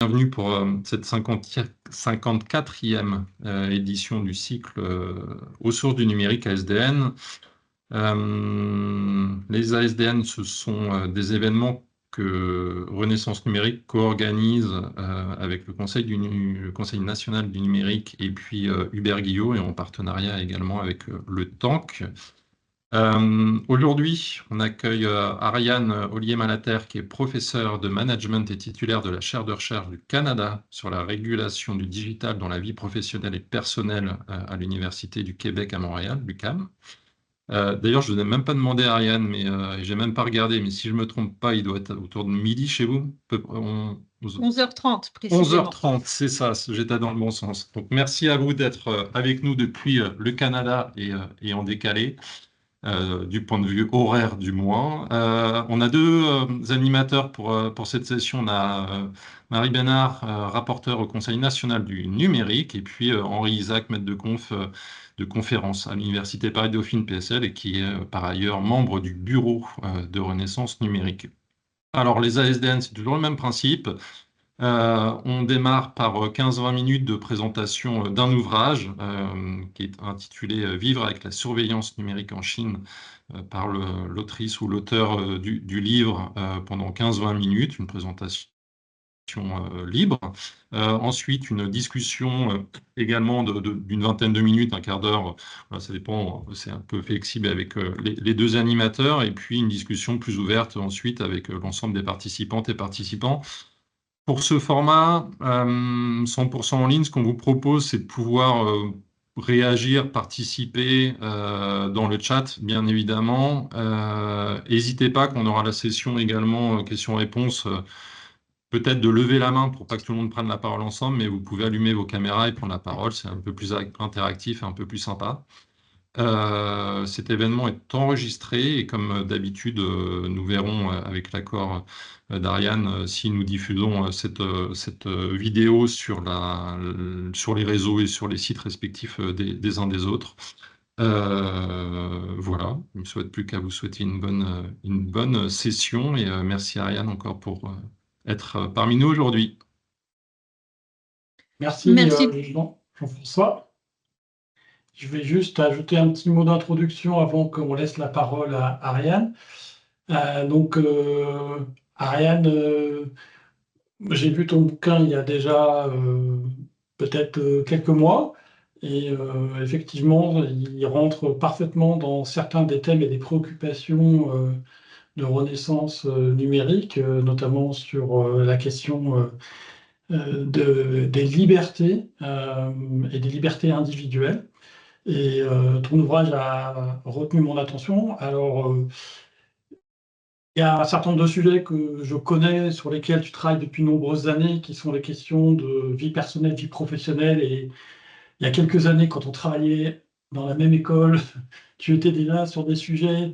Bienvenue pour cette 54e édition du cycle aux sources du numérique ASDN. Les ASDN, ce sont des événements que Renaissance Numérique co-organise avec le Conseil national du numérique et puis Hubert Guillot, et en partenariat également avec le TANC. Aujourd'hui, on accueille Ariane Ollier-Malater, qui est professeure de management et titulaire de la chaire de recherche du Canada sur la régulation du digital dans la vie professionnelle et personnelle à l'Université du Québec à Montréal, l'UQAM. D'ailleurs, je ne vous ai même pas demandé à Ariane, mais j'ai même pas regardé, mais si je ne me trompe pas, il doit être autour de midi chez vous. 11h30 précisément. 11h30, c'est ça, j'étais dans le bon sens. Donc, merci à vous d'être avec nous depuis le Canada et en décalé. Du point de vue horaire du mois. On a deux animateurs pour cette session. On a Marie Bénard, rapporteure au Conseil national du numérique, et puis Henri Isaac, maître de de conférence à l'Université Paris-Dauphine PSL, et qui est par ailleurs membre du bureau de Renaissance numérique. Alors, les ASDN, c'est toujours le même principe. On démarre par 15-20 minutes de présentation d'un ouvrage qui est intitulé Vivre avec la surveillance numérique en Chine par l'autrice ou l'auteur du livre pendant 15-20 minutes, une présentation libre. Ensuite, une discussion également d'une vingtaine de minutes, un quart d'heure, voilà, ça dépend, c'est un peu flexible avec les deux animateurs, et puis une discussion plus ouverte ensuite avec l'ensemble des participantes et participants. Pour ce format 100% en ligne, ce qu'on vous propose, c'est de pouvoir réagir, participer dans le chat, bien évidemment. N'hésitez pas, qu'on aura la session également questions-réponses, peut-être de lever la main pour pas que tout le monde prenne la parole ensemble, mais vous pouvez allumer vos caméras et prendre la parole, c'est un peu plus interactif et un peu plus sympa. Cet événement est enregistré et comme d'habitude, nous verrons avec l'accord d'Ariane si nous diffusons cette vidéo sur les réseaux et sur les sites respectifs des uns des autres. Voilà, je ne souhaite plus qu'à vous souhaiter une bonne session, et merci Ariane encore pour être parmi nous aujourd'hui. Merci. Jean-François. Je vais juste ajouter un petit mot d'introduction avant qu'on laisse la parole à Ariane. Ariane, j'ai vu ton bouquin il y a déjà peut-être quelques mois, et effectivement, il rentre parfaitement dans certains des thèmes et des préoccupations de Renaissance numérique, notamment sur la question des libertés et des libertés individuelles. Et ton ouvrage a retenu mon attention. Alors, il y a un certain nombre de sujets que je connais, sur lesquels tu travailles depuis de nombreuses années, qui sont les questions de vie personnelle, vie professionnelle. Et il y a quelques années, quand on travaillait dans la même école, tu étais déjà sur des sujets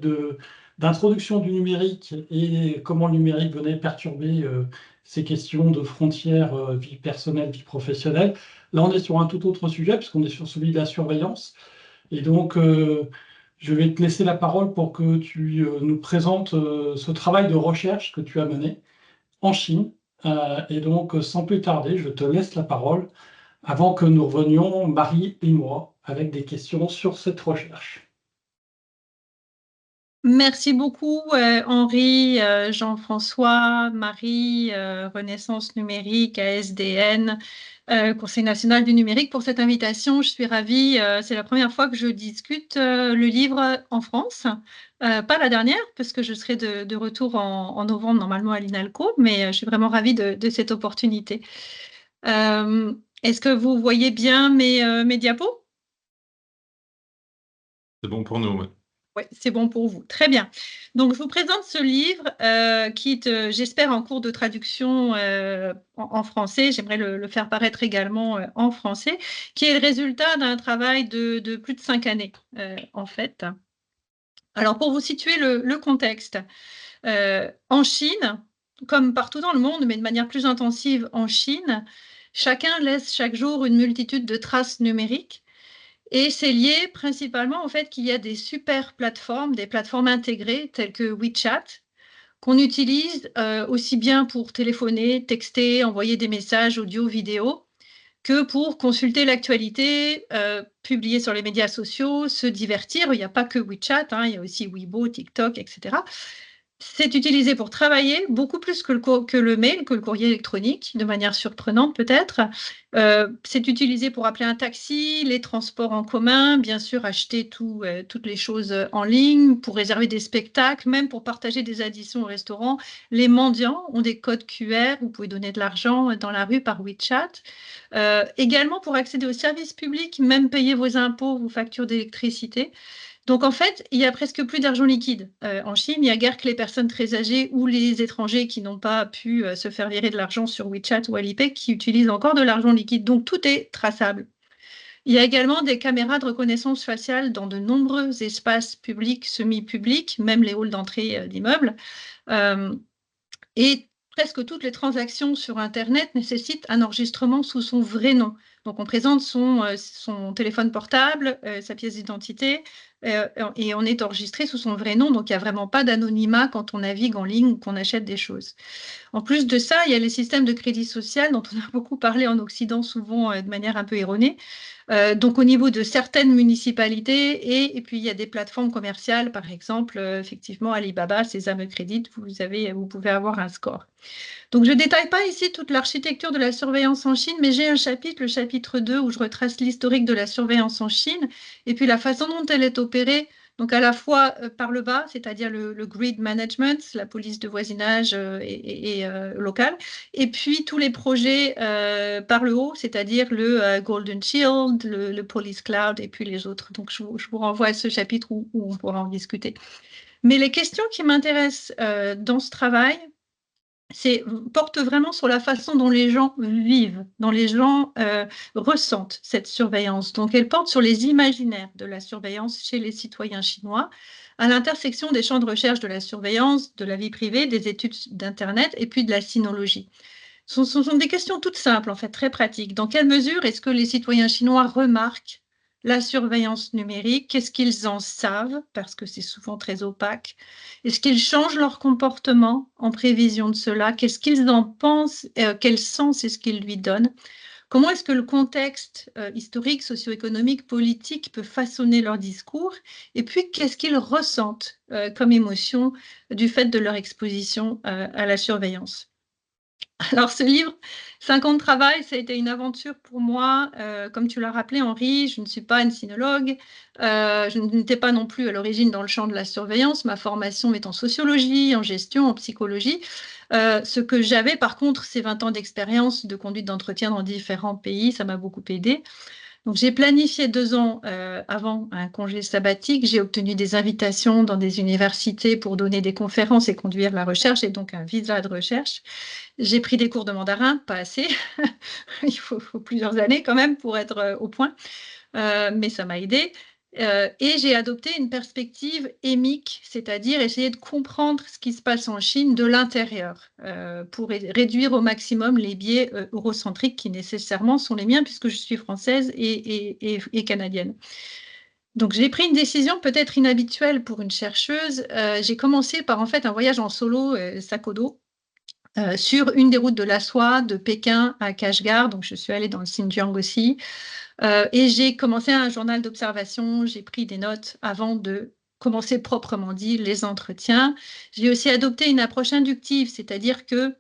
d'introduction du numérique et comment le numérique venait perturber ces questions de frontières, vie personnelle, vie professionnelle. Là, on est sur un tout autre sujet, puisqu'on est sur celui de la surveillance. Et donc, je vais te laisser la parole pour que tu nous présentes ce travail de recherche que tu as mené en Chine. Et donc, sans plus tarder, je te laisse la parole avant que nous revenions, Marie et moi, avec des questions sur cette recherche. Merci beaucoup, Henri, Jean-François, Marie, Renaissance numérique, ASDN, Conseil national du numérique, pour cette invitation. Je suis ravie. C'est la première fois que je discute le livre en France. Pas la dernière, parce que je serai de retour en novembre, normalement, à l'INALCO, mais je suis vraiment ravie de cette opportunité. Est-ce que vous voyez bien mes diapos? C'est bon pour nous, ouais. Oui, c'est bon pour vous. Très bien. Donc, je vous présente ce livre qui est, j'espère, en cours de traduction en français. J'aimerais le faire paraître également en français, qui est le résultat d'un travail de plus de 5 années, en fait. Alors, pour vous situer le contexte, en Chine, comme partout dans le monde, mais de manière plus intensive en Chine, chacun laisse chaque jour une multitude de traces numériques. Et c'est lié principalement au fait qu'il y a des super plateformes, des plateformes intégrées telles que WeChat, qu'on utilise aussi bien pour téléphoner, texter, envoyer des messages audio, vidéo, que pour consulter l'actualité, publier sur les médias sociaux, se divertir. Il n'y a pas que WeChat, hein, il y a aussi Weibo, TikTok, etc. C'est utilisé pour travailler beaucoup plus que le mail, que le courrier électronique, de manière surprenante peut-être. C'est utilisé pour appeler un taxi, les transports en commun, bien sûr acheter toutes les choses en ligne, pour réserver des spectacles, même pour partager des additions au restaurant. Les mendiants ont des codes QR, vous pouvez donner de l'argent dans la rue par WeChat. Également pour accéder aux services publics, même payer vos impôts, vos factures d'électricité. Donc, en fait, il y a presque plus d'argent liquide. En Chine, il n'y a guère que les personnes très âgées ou les étrangers qui n'ont pas pu se faire virer de l'argent sur WeChat ou Alipay qui utilisent encore de l'argent liquide. Donc, tout est traçable. Il y a également des caméras de reconnaissance faciale dans de nombreux espaces publics, semi-publics, même les halls d'entrée d'immeubles. Et presque toutes les transactions sur Internet nécessitent un enregistrement sous son vrai nom. Donc, on présente son téléphone portable, sa pièce d'identité, et on est enregistré sous son vrai nom. Donc, il n'y a vraiment pas d'anonymat quand on navigue en ligne ou qu'on achète des choses. En plus de ça, il y a les systèmes de crédit social dont on a beaucoup parlé en Occident, souvent de manière un peu erronée. Donc, au niveau de certaines municipalités, et puis il y a des plateformes commerciales, par exemple, effectivement, Alibaba, Sésame Crédit, vous pouvez avoir un score. Donc, je ne détaille pas ici toute l'architecture de la surveillance en Chine, mais j'ai un chapitre, le chapitre 2, où je retrace l'historique de la surveillance en Chine, et puis la façon dont elle est opérée, donc à la fois par le bas, c'est-à-dire le grid management, la police de voisinage locale, et puis tous les projets par le haut, c'est-à-dire le Golden Shield, le Police Cloud, et puis les autres. Donc, je vous renvoie à ce chapitre où on pourra en discuter. Mais les questions qui m'intéressent dans ce travail, porte vraiment sur la façon dont les gens vivent, dont les gens ressentent cette surveillance. Donc, elle porte sur les imaginaires de la surveillance chez les citoyens chinois, à l'intersection des champs de recherche de la surveillance, de la vie privée, des études d'Internet et puis de la sinologie. Ce sont des questions toutes simples, en fait, très pratiques. Dans quelle mesure est-ce que les citoyens chinois remarquent la surveillance numérique? Qu'est-ce qu'ils en savent? Parce que c'est souvent très opaque. Est-ce qu'ils changent leur comportement en prévision de cela? Qu'est-ce qu'ils en pensent? Quel sens est-ce qu'ils lui donnent? Comment est-ce que le contexte historique, socio-économique, politique peut façonner leur discours? Et puis, qu'est-ce qu'ils ressentent comme émotion du fait de leur exposition à la surveillance? Alors, ce livre, 5 ans de travail, ça a été une aventure pour moi. Comme tu l'as rappelé, Henri, je ne suis pas une sinologue. Je n'étais pas non plus à l'origine dans le champ de la surveillance. Ma formation est en sociologie, en gestion, en psychologie. Ce que j'avais, par contre, c'est 20 ans d'expérience de conduite d'entretien dans différents pays. Ça m'a beaucoup aidé. Donc, j'ai planifié 2 ans avant un congé sabbatique. J'ai obtenu des invitations dans des universités pour donner des conférences et conduire la recherche, et donc un visa de recherche. J'ai pris des cours de mandarin, pas assez. Il faut plusieurs années quand même pour être au point, mais ça m'a aidé. Et j'ai adopté une perspective émique, c'est-à-dire essayer de comprendre ce qui se passe en Chine de l'intérieur pour réduire au maximum les biais eurocentriques qui nécessairement sont les miens puisque je suis française et canadienne. Donc, j'ai pris une décision peut-être inhabituelle pour une chercheuse. J'ai commencé par en fait un voyage en solo, sac au dos, sur une des routes de la soie de Pékin à Kashgar. Donc, je suis allée dans le Xinjiang aussi. Et j'ai commencé un journal d'observation, j'ai pris des notes avant de commencer proprement dit les entretiens. J'ai aussi adopté une approche inductive, c'est-à-dire que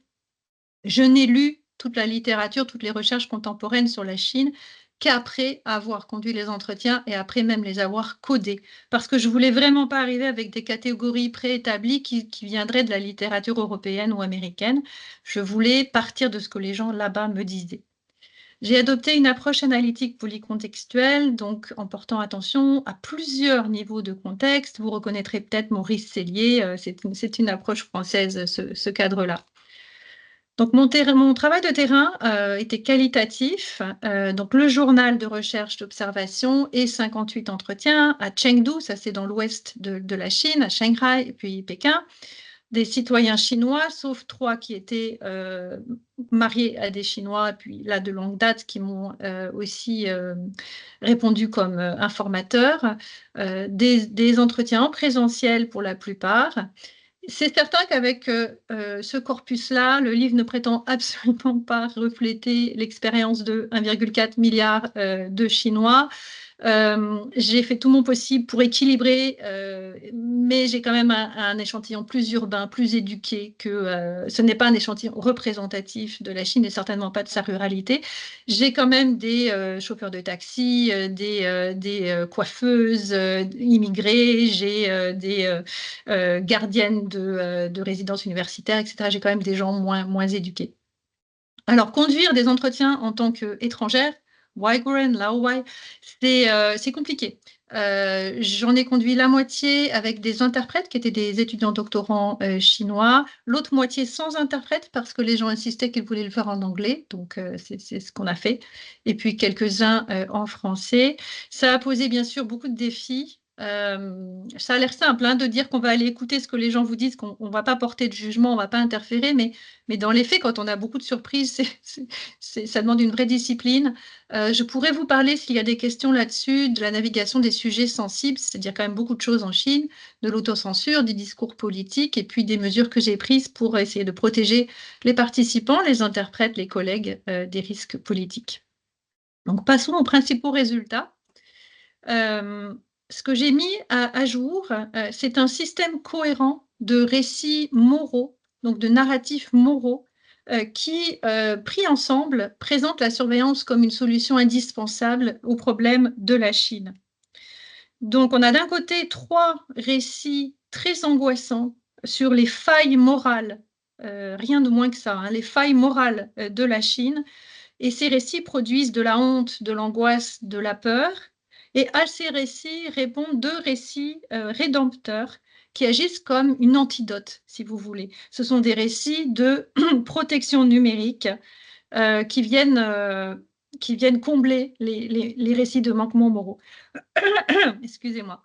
je n'ai lu toute la littérature, toutes les recherches contemporaines sur la Chine qu'après avoir conduit les entretiens et après même les avoir codés. Parce que je ne voulais vraiment pas arriver avec des catégories préétablies qui viendraient de la littérature européenne ou américaine. Je voulais partir de ce que les gens là-bas me disaient. J'ai adopté une approche analytique polycontextuelle, donc en portant attention à plusieurs niveaux de contexte. Vous reconnaîtrez peut-être Maurice Sellier, c'est une approche française, ce cadre-là. Donc, mon travail de terrain était qualitatif. Donc, le journal de recherche d'observation et 58 entretiens à Chengdu, ça c'est dans l'ouest de la Chine, à Shanghai et puis Pékin. Des citoyens chinois, sauf 3 qui étaient mariés à des Chinois, puis là de longue date, qui m'ont aussi répondu comme informateurs, des entretiens en présentiel pour la plupart. C'est certain qu'avec ce corpus-là, le livre ne prétend absolument pas refléter l'expérience de 1,4 milliard de Chinois. J'ai fait tout mon possible pour équilibrer, mais j'ai quand même un échantillon plus urbain, plus éduqué, que ce n'est pas un échantillon représentatif de la Chine et certainement pas de sa ruralité. J'ai quand même des chauffeurs de taxi, des coiffeuses immigrées, j'ai des gardiennes de résidences universitaires, etc. J'ai quand même des gens moins éduqués. Alors, conduire des entretiens en tant qu'étrangère, Waiguren, Laowai, c'est compliqué. J'en ai conduit la moitié avec des interprètes qui étaient des étudiants doctorants chinois, l'autre moitié sans interprète parce que les gens insistaient qu'ils voulaient le faire en anglais, donc c'est ce qu'on a fait, et puis quelques-uns en français. Ça a posé bien sûr beaucoup de défis. Ça a l'air simple hein, de dire qu'on va aller écouter ce que les gens vous disent, qu'on ne va pas porter de jugement, on ne va pas interférer, mais dans les faits, quand on a beaucoup de surprises, ça demande une vraie discipline. Je pourrais vous parler, s'il y a des questions là-dessus, de la navigation des sujets sensibles, c'est-à-dire quand même beaucoup de choses en Chine, de l'autocensure, du discours politique, et puis des mesures que j'ai prises pour essayer de protéger les participants, les interprètes, les collègues des risques politiques. Donc passons aux principaux résultats. Ce que j'ai mis à jour, c'est un système cohérent de récits moraux, donc de narratifs moraux, qui, pris ensemble, présentent la surveillance comme une solution indispensable aux problèmes de la Chine. Donc, on a d'un côté 3 récits très angoissants sur les failles morales, rien de moins que ça, hein, les failles morales de la Chine. Et ces récits produisent de la honte, de l'angoisse, de la peur. Et à ces récits répondent 2 récits rédempteurs qui agissent comme une antidote, si vous voulez. Ce sont des récits de protection numérique qui viennent combler les récits de manquements moraux. Excusez-moi.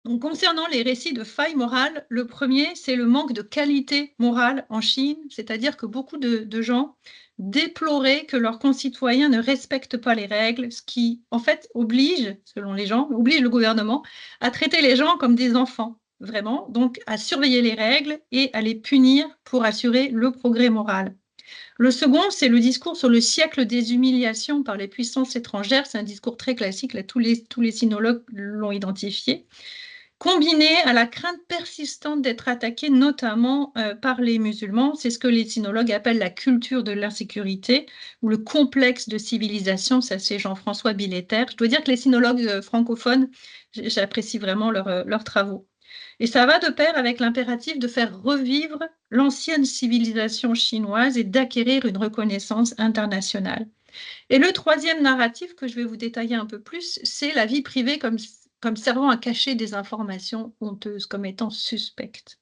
Donc, concernant les récits de failles morales, le premier, c'est le manque de qualité morale en Chine, c'est-à-dire que beaucoup de gens déploraient que leurs concitoyens ne respectent pas les règles, ce qui, en fait, oblige, selon les gens, oblige le gouvernement à traiter les gens comme des enfants, vraiment, donc à surveiller les règles et à les punir pour assurer le progrès moral. Le second, c'est le discours sur le siècle des humiliations par les puissances étrangères. C'est un discours très classique, là, tous les sinologues l'ont identifié, combiné à la crainte persistante d'être attaqué, notamment par les musulmans. C'est ce que les sinologues appellent la culture de l'insécurité ou le complexe de civilisation. Ça, c'est Jean-François Billetter. Je dois dire que les sinologues francophones, j'apprécie vraiment leurs travaux. Et ça va de pair avec l'impératif de faire revivre l'ancienne civilisation chinoise et d'acquérir une reconnaissance internationale. Et le troisième narratif que je vais vous détailler un peu plus, c'est la vie privée comme servant à cacher des informations honteuses, comme étant suspectes.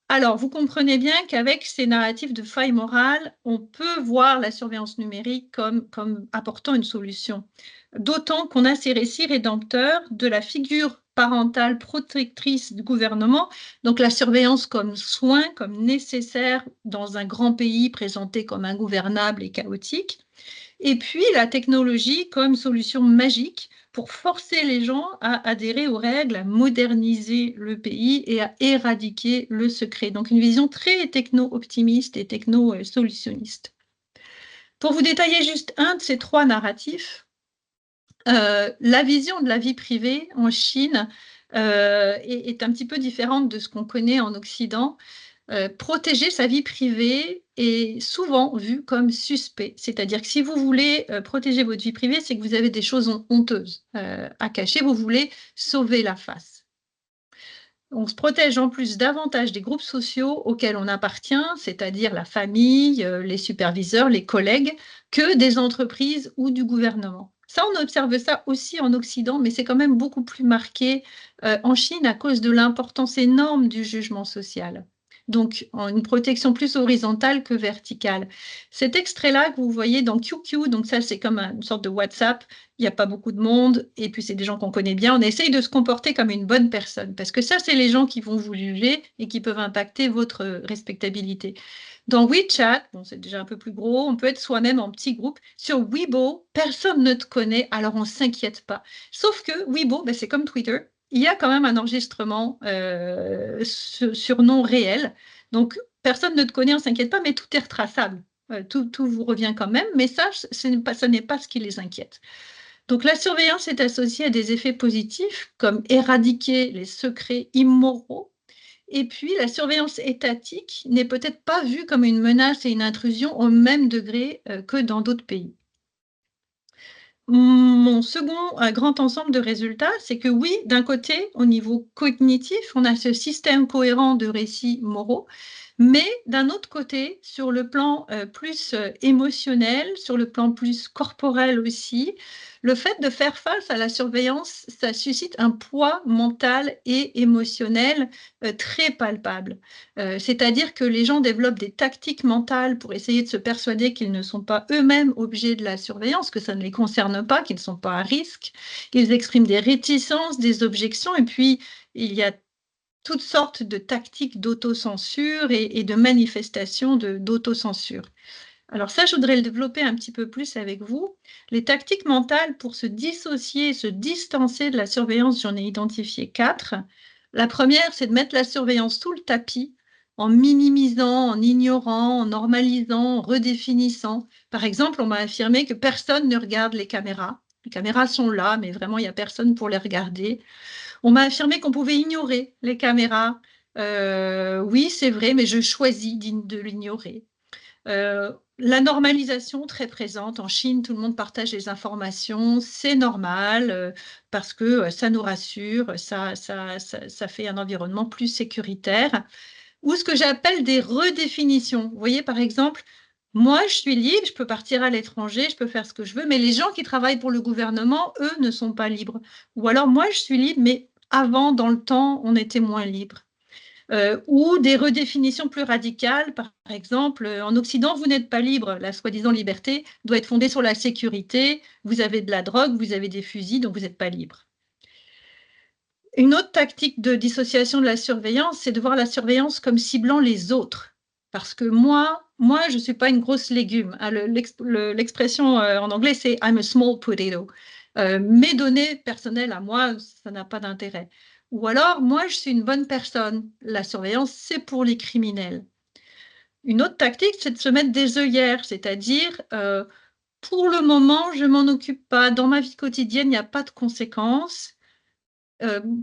Alors, vous comprenez bien qu'avec ces narratifs de failles morales, on peut voir la surveillance numérique comme apportant une solution. D'autant qu'on a ces récits rédempteurs de la figure parentale protectrice du gouvernement, donc la surveillance comme soin, comme nécessaire dans un grand pays présenté comme ingouvernable et chaotique, et puis la technologie comme solution magique pour forcer les gens à adhérer aux règles, à moderniser le pays et à éradiquer le secret. Donc une vision très techno-optimiste et techno-solutionniste. Pour vous détailler juste un de ces 3 narratifs, la vision de la vie privée en Chine est un petit peu différente de ce qu'on connaît en Occident. Protéger sa vie privée est souvent vu comme suspect. C'est-à-dire que si vous voulez protéger votre vie privée, c'est que vous avez des choses honteuses à cacher, vous voulez sauver la face. On se protège en plus davantage des groupes sociaux auxquels on appartient, c'est-à-dire la famille, les superviseurs, les collègues, que des entreprises ou du gouvernement. Ça, on observe ça aussi en Occident, mais c'est quand même beaucoup plus marqué en Chine à cause de l'importance énorme du jugement social. Donc, une protection plus horizontale que verticale. Cet extrait-là que vous voyez dans QQ, donc ça, c'est comme une sorte de WhatsApp, il n'y a pas beaucoup de monde, et puis c'est des gens qu'on connaît bien, on essaye de se comporter comme une bonne personne, parce que ça, c'est les gens qui vont vous juger et qui peuvent impacter votre respectabilité. Dans WeChat, bon, c'est déjà un peu plus gros, on peut être soi-même en petit groupe. Sur Weibo, personne ne te connaît, alors on ne s'inquiète pas. Sauf que Weibo, ben, c'est comme Twitter, il y a quand même un enregistrement sur nom réel. Donc, personne ne te connaît, on ne s'inquiète pas, mais tout est retraçable. Tout vous revient quand même, mais ça, ce n'est pas ce qui les inquiète. Donc, la surveillance est associée à des effets positifs, comme éradiquer les secrets immoraux. Et puis, la surveillance étatique n'est peut-être pas vue comme une menace et une intrusion au même degré que dans d'autres pays. Mon second grand ensemble de résultats, c'est que oui, d'un côté, au niveau cognitif, on a ce système cohérent de récits moraux, mais d'un autre côté, sur le plan plus émotionnel, sur le plan plus corporel aussi, le fait de faire face à la surveillance, ça suscite un poids mental et émotionnel très palpable. C'est-à-dire que les gens développent des tactiques mentales pour essayer de se persuader qu'ils ne sont pas eux-mêmes objets de la surveillance, que ça ne les concerne pas, qu'ils ne sont pas à risque. Ils expriment des réticences, des objections, et puis il y a toutes sortes de tactiques d'autocensure et de manifestations d'autocensure. Alors ça, je voudrais le développer un petit peu plus avec vous. Les tactiques mentales pour se dissocier, se distancer de la surveillance, j'en ai identifié 4. La première, c'est de mettre la surveillance sous le tapis, en minimisant, en ignorant, en normalisant, en redéfinissant. Par exemple, on m'a affirmé que personne ne regarde les caméras. Les caméras sont là, mais vraiment, il n'y a personne pour les regarder. On m'a affirmé qu'on pouvait ignorer les caméras. Oui, c'est vrai, mais je choisis de l'ignorer. La normalisation très présente. En Chine, tout le monde partage les informations, c'est normal parce que ça nous rassure, ça fait un environnement plus sécuritaire. Ou ce que j'appelle des redéfinitions. Vous voyez, par exemple, moi, je suis libre, je peux partir à l'étranger, je peux faire ce que je veux, mais les gens qui travaillent pour le gouvernement, eux, ne sont pas libres. Ou alors, moi, je suis libre, mais avant, dans le temps, on était moins libre. Ou des redéfinitions plus radicales. Par exemple, en Occident, vous n'êtes pas libre. La soi-disant liberté doit être fondée sur la sécurité. Vous avez de la drogue, vous avez des fusils, donc vous n'êtes pas libre. Une autre tactique de dissociation de la surveillance, c'est de voir la surveillance comme ciblant les autres. Parce que moi je ne suis pas une grosse légume. L'expression en anglais, c'est « I'm a small potato ». Mes données personnelles à moi, ça n'a pas d'intérêt. Ou alors, moi, je suis une bonne personne. La surveillance, c'est pour les criminels. Une autre tactique, c'est de se mettre des œillères, c'est-à-dire, pour le moment, je ne m'en occupe pas. Dans ma vie quotidienne, il n'y a pas de conséquences.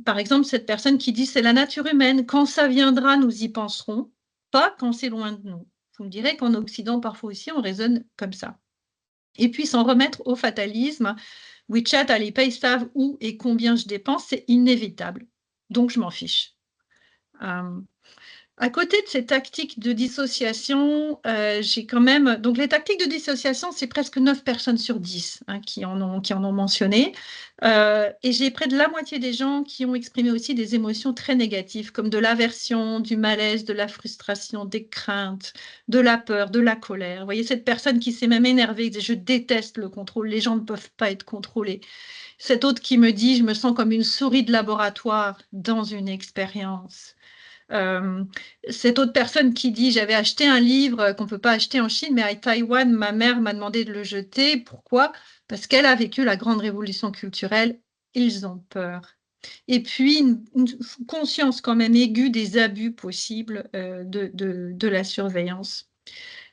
Par exemple, cette personne qui dit « c'est la nature humaine, quand ça viendra, nous y penserons », pas quand c'est loin de nous. Vous me direz qu'en Occident, parfois aussi, on raisonne comme ça. Et puis, s'en remettre au fatalisme, WeChat, Alipay savent où et combien je dépense, c'est inévitable. Donc, je m'en fiche. À côté de ces tactiques de dissociation, j'ai quand même… Donc, les tactiques de dissociation, c'est presque 9 personnes sur 10 qui en ont mentionné. Et j'ai près de la moitié des gens qui ont exprimé aussi des émotions très négatives, comme de l'aversion, du malaise, de la frustration, des craintes, de la peur, de la colère. Vous voyez, cette personne qui s'est même énervée, qui dit « je déteste le contrôle, les gens ne peuvent pas être contrôlés ». Cette autre qui me dit « je me sens comme une souris de laboratoire dans une expérience ». Cette autre personne qui dit « j'avais acheté un livre qu'on ne peut pas acheter en Chine, mais à Taïwan, ma mère m'a demandé de le jeter. Pourquoi? Parce qu'elle a vécu la grande révolution culturelle. Ils ont peur. » Et puis, une conscience quand même aiguë des abus possibles de la surveillance.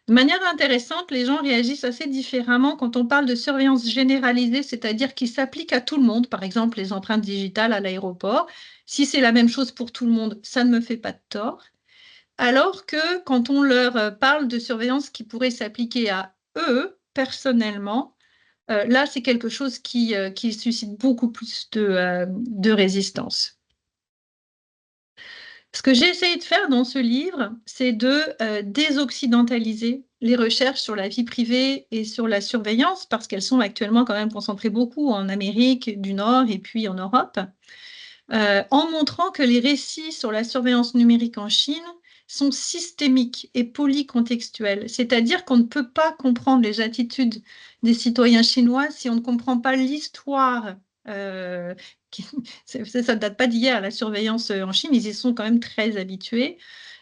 De manière intéressante, les gens réagissent assez différemment quand on parle de surveillance généralisée, c'est-à-dire qui s'applique à tout le monde, par exemple les empreintes digitales à l'aéroport. Si c'est la même chose pour tout le monde, ça ne me fait pas de tort. Alors que quand on leur parle de surveillance qui pourrait s'appliquer à eux, personnellement, là, c'est quelque chose qui suscite beaucoup plus de résistance. Ce que j'ai essayé de faire dans ce livre, c'est de désoccidentaliser les recherches sur la vie privée et sur la surveillance, parce qu'elles sont actuellement quand même concentrées beaucoup en Amérique du Nord et puis en Europe, en montrant que les récits sur la surveillance numérique en Chine sont systémiques et polycontextuels, c'est-à-dire qu'on ne peut pas comprendre les attitudes des citoyens chinois si on ne comprend pas l'histoire. Ça ne date pas d'hier, la surveillance en Chine, ils y sont quand même très habitués.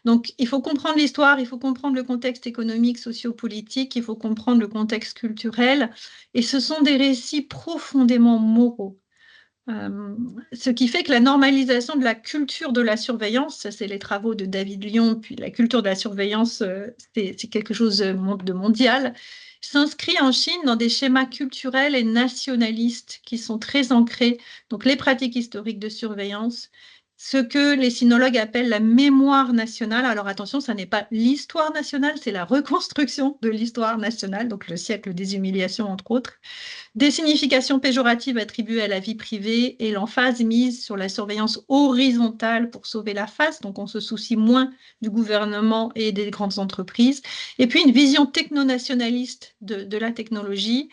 Donc, il faut comprendre l'histoire, il faut comprendre le contexte économique, sociopolitique, il faut comprendre le contexte culturel. Et ce sont des récits profondément moraux. Ce qui fait que la normalisation de la culture de la surveillance, ça c'est les travaux de David Lyon, puis la culture de la surveillance, c'est quelque chose de mondial, s'inscrit en Chine dans des schémas culturels et nationalistes qui sont très ancrés. Donc les pratiques historiques de surveillance, ce que les sinologues appellent la mémoire nationale. Alors attention, ça n'est pas l'histoire nationale, c'est la reconstruction de l'histoire nationale, donc le siècle des humiliations entre autres. Des significations péjoratives attribuées à la vie privée et l'emphase mise sur la surveillance horizontale pour sauver la face, donc on se soucie moins du gouvernement et des grandes entreprises. Et puis une vision techno-nationaliste de la technologie.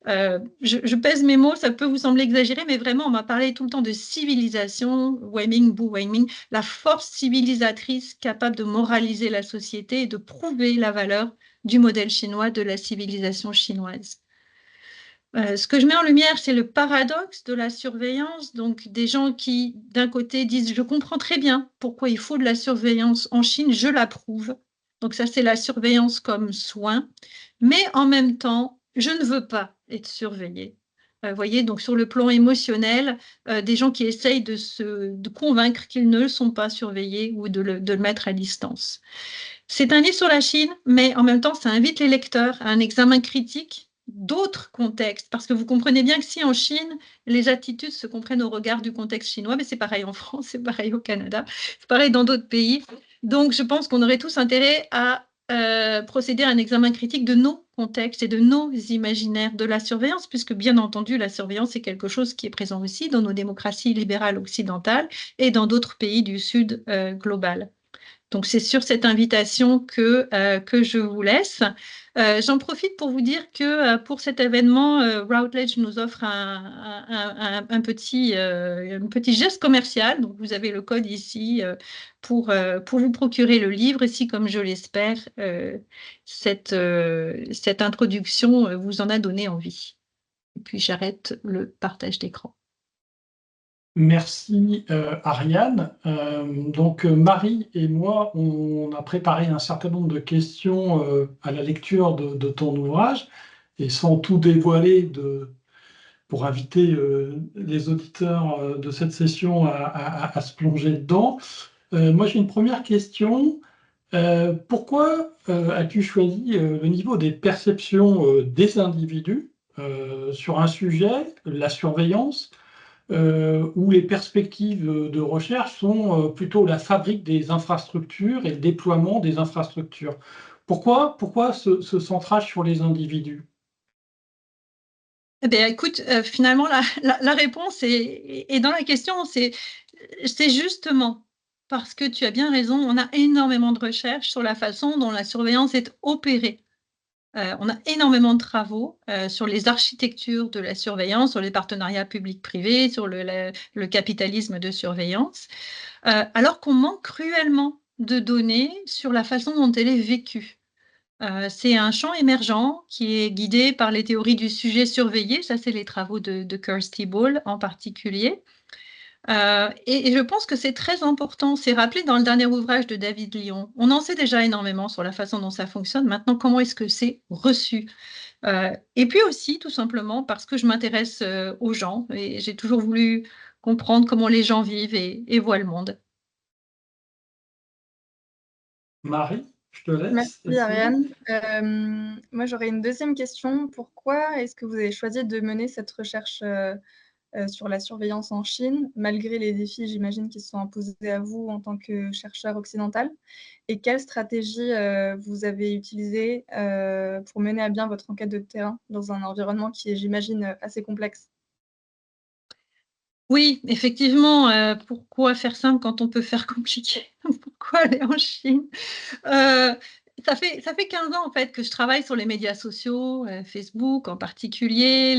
Je pèse mes mots, ça peut vous sembler exagéré, mais vraiment, on m'a parlé tout le temps de civilisation, Wei-Ming, Bu Wei-Ming, la force civilisatrice capable de moraliser la société et de prouver la valeur du modèle chinois, de la civilisation chinoise. Ce que je mets en lumière, c'est le paradoxe de la surveillance. Donc, des gens qui, d'un côté, disent « Je comprends très bien pourquoi il faut de la surveillance en Chine, je l'approuve. » Donc, ça, c'est la surveillance comme soin. Mais en même temps, je ne veux pas être surveillée. Vous voyez, donc sur le plan émotionnel, des gens qui essayent de convaincre qu'ils ne sont pas surveillés ou de le mettre à distance. C'est un livre sur la Chine, mais en même temps, ça invite les lecteurs à un examen critique d'autres contextes, parce que vous comprenez bien que si en Chine, les attitudes se comprennent au regard du contexte chinois, mais c'est pareil en France, c'est pareil au Canada, c'est pareil dans d'autres pays. Donc, je pense qu'on aurait tous intérêt à procéder à un examen critique de nos contextes et de nos imaginaires de la surveillance, puisque bien entendu, la surveillance est quelque chose qui est présent aussi dans nos démocraties libérales occidentales et dans d'autres pays du Sud global. Donc, c'est sur cette invitation que je vous laisse. J'en profite pour vous dire que pour cet événement, Routledge nous offre un petit geste commercial. Donc, vous avez le code ici pour vous procurer le livre. Et si, comme je l'espère, cette introduction vous en a donné envie. Et puis, j'arrête le partage d'écran. Merci Ariane. Donc Marie et moi, on a préparé un certain nombre de questions à la lecture de ton ouvrage, et sans tout dévoiler, pour inviter les auditeurs de cette session à se plonger dedans. Moi, j'ai une première question. Pourquoi as-tu choisi le niveau des perceptions des individus sur un sujet, la surveillance, où les perspectives de recherche sont plutôt la fabrique des infrastructures et le déploiement des infrastructures? Pourquoi ce centrage sur les individus? Eh bien, écoute, finalement, la réponse est dans la question, c'est justement parce que tu as bien raison, on a énormément de recherches sur la façon dont la surveillance est opérée. On a énormément de travaux sur les architectures de la surveillance, sur les partenariats publics-privés, sur le capitalisme de surveillance, alors qu'on manque cruellement de données sur la façon dont elle est vécue. C'est un champ émergent qui est guidé par les théories du sujet surveillé, ça c'est les travaux de Kirsty Ball en particulier. Et je pense que c'est très important, c'est rappelé dans le dernier ouvrage de David Lyon. On en sait déjà énormément sur la façon dont ça fonctionne. Maintenant, comment est-ce que c'est reçu? Et puis aussi, tout simplement, parce que je m'intéresse aux gens et j'ai toujours voulu comprendre comment les gens vivent et voient le monde. Marie, je te laisse. Merci Ariane. Moi, j'aurais une deuxième question. Pourquoi est-ce que vous avez choisi de mener cette recherche sur la surveillance en Chine, malgré les défis, j'imagine, qui se sont imposés à vous en tant que chercheur occidental? Et quelle stratégie vous avez utilisée pour mener à bien votre enquête de terrain dans un environnement qui est, j'imagine, assez complexe? Oui, effectivement, pourquoi faire simple quand on peut faire compliqué? Pourquoi aller en Chine? Ça fait 15 ans en fait que je travaille sur les médias sociaux, Facebook en particulier,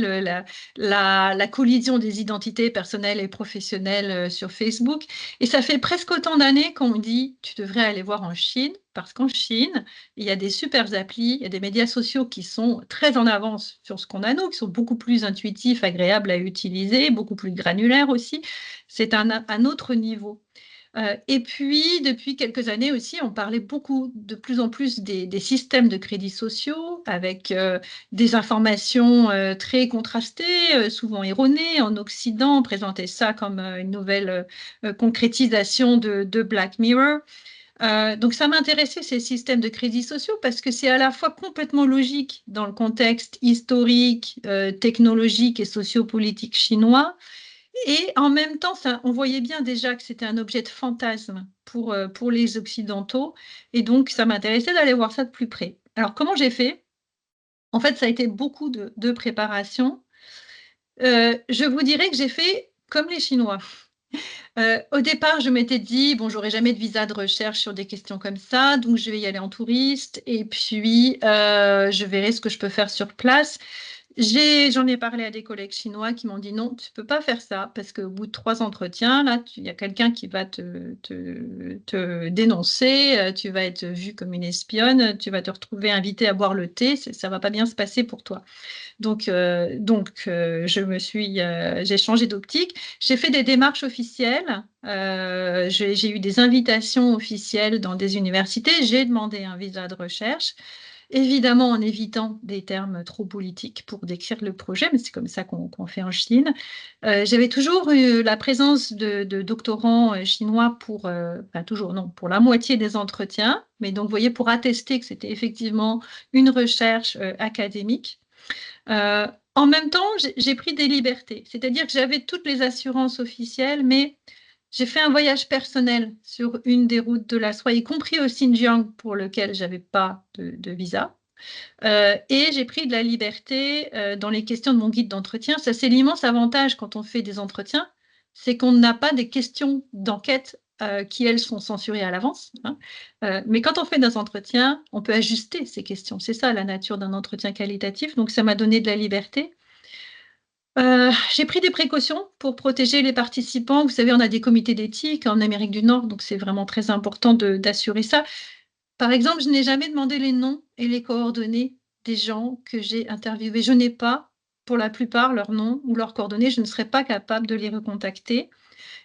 la collision des identités personnelles et professionnelles sur Facebook. Et ça fait presque autant d'années qu'on me dit « tu devrais aller voir en Chine », parce qu'en Chine, il y a des super applis, il y a des médias sociaux qui sont très en avance sur ce qu'on a nous, qui sont beaucoup plus intuitifs, agréables à utiliser, beaucoup plus granulaires aussi. C'est un autre niveau. Et puis, depuis quelques années aussi, on parlait beaucoup, de plus en plus des systèmes de crédits sociaux, sociaux, avec des informations très contrastées, souvent erronées. En Occident, on présentait ça comme une nouvelle concrétisation de Black Mirror. Donc ça m'intéressait, ces systèmes de crédits sociaux, parce que c'est à la fois complètement logique dans le contexte historique, technologique et sociopolitique chinois, et en même temps, on voyait bien déjà que c'était un objet de fantasme pour les Occidentaux, et donc ça m'intéressait d'aller voir ça de plus près. Alors comment j'ai fait? En fait, ça a été beaucoup de préparation. Je vous dirais que j'ai fait comme les Chinois. Au départ, je m'étais dit, bon, j'aurai jamais de visa de recherche sur des questions comme ça, donc je vais y aller en touriste, et puis je verrai ce que je peux faire sur place. J'en ai parlé à des collègues chinois qui m'ont dit non, tu ne peux pas faire ça, parce qu'au bout de 3 entretiens, là, il y a quelqu'un qui va te dénoncer, tu vas être vue comme une espionne, tu vas te retrouver invitée à boire le thé, ça ne va pas bien se passer pour toi. Donc, j'ai changé d'optique. J'ai fait des démarches officielles. J'ai eu des invitations officielles dans des universités. J'ai demandé un visa de recherche, évidemment en évitant des termes trop politiques pour décrire le projet, mais c'est comme ça qu'on fait en Chine. J'avais toujours eu la présence de doctorants chinois pour la moitié des entretiens, mais donc, vous voyez, pour attester que c'était effectivement une recherche académique. En même temps, j'ai pris des libertés, c'est-à-dire que j'avais toutes les assurances officielles, mais j'ai fait un voyage personnel sur une des routes de la soie, y compris au Xinjiang, pour lequel je n'avais pas de visa. Et j'ai pris de la liberté dans les questions de mon guide d'entretien. Ça, c'est l'immense avantage quand on fait des entretiens, c'est qu'on n'a pas des questions d'enquête qui, elles, sont censurées à l'avance. Hein. Mais quand on fait des entretiens, on peut ajuster ces questions. C'est ça la nature d'un entretien qualitatif. Donc, ça m'a donné de la liberté. J'ai pris des précautions pour protéger les participants. Vous savez, on a des comités d'éthique en Amérique du Nord, donc c'est vraiment très important d'assurer ça. Par exemple, je n'ai jamais demandé les noms et les coordonnées des gens que j'ai interviewés. Je n'ai pas, pour la plupart, leurs noms ou leurs coordonnées. Je ne serais pas capable de les recontacter.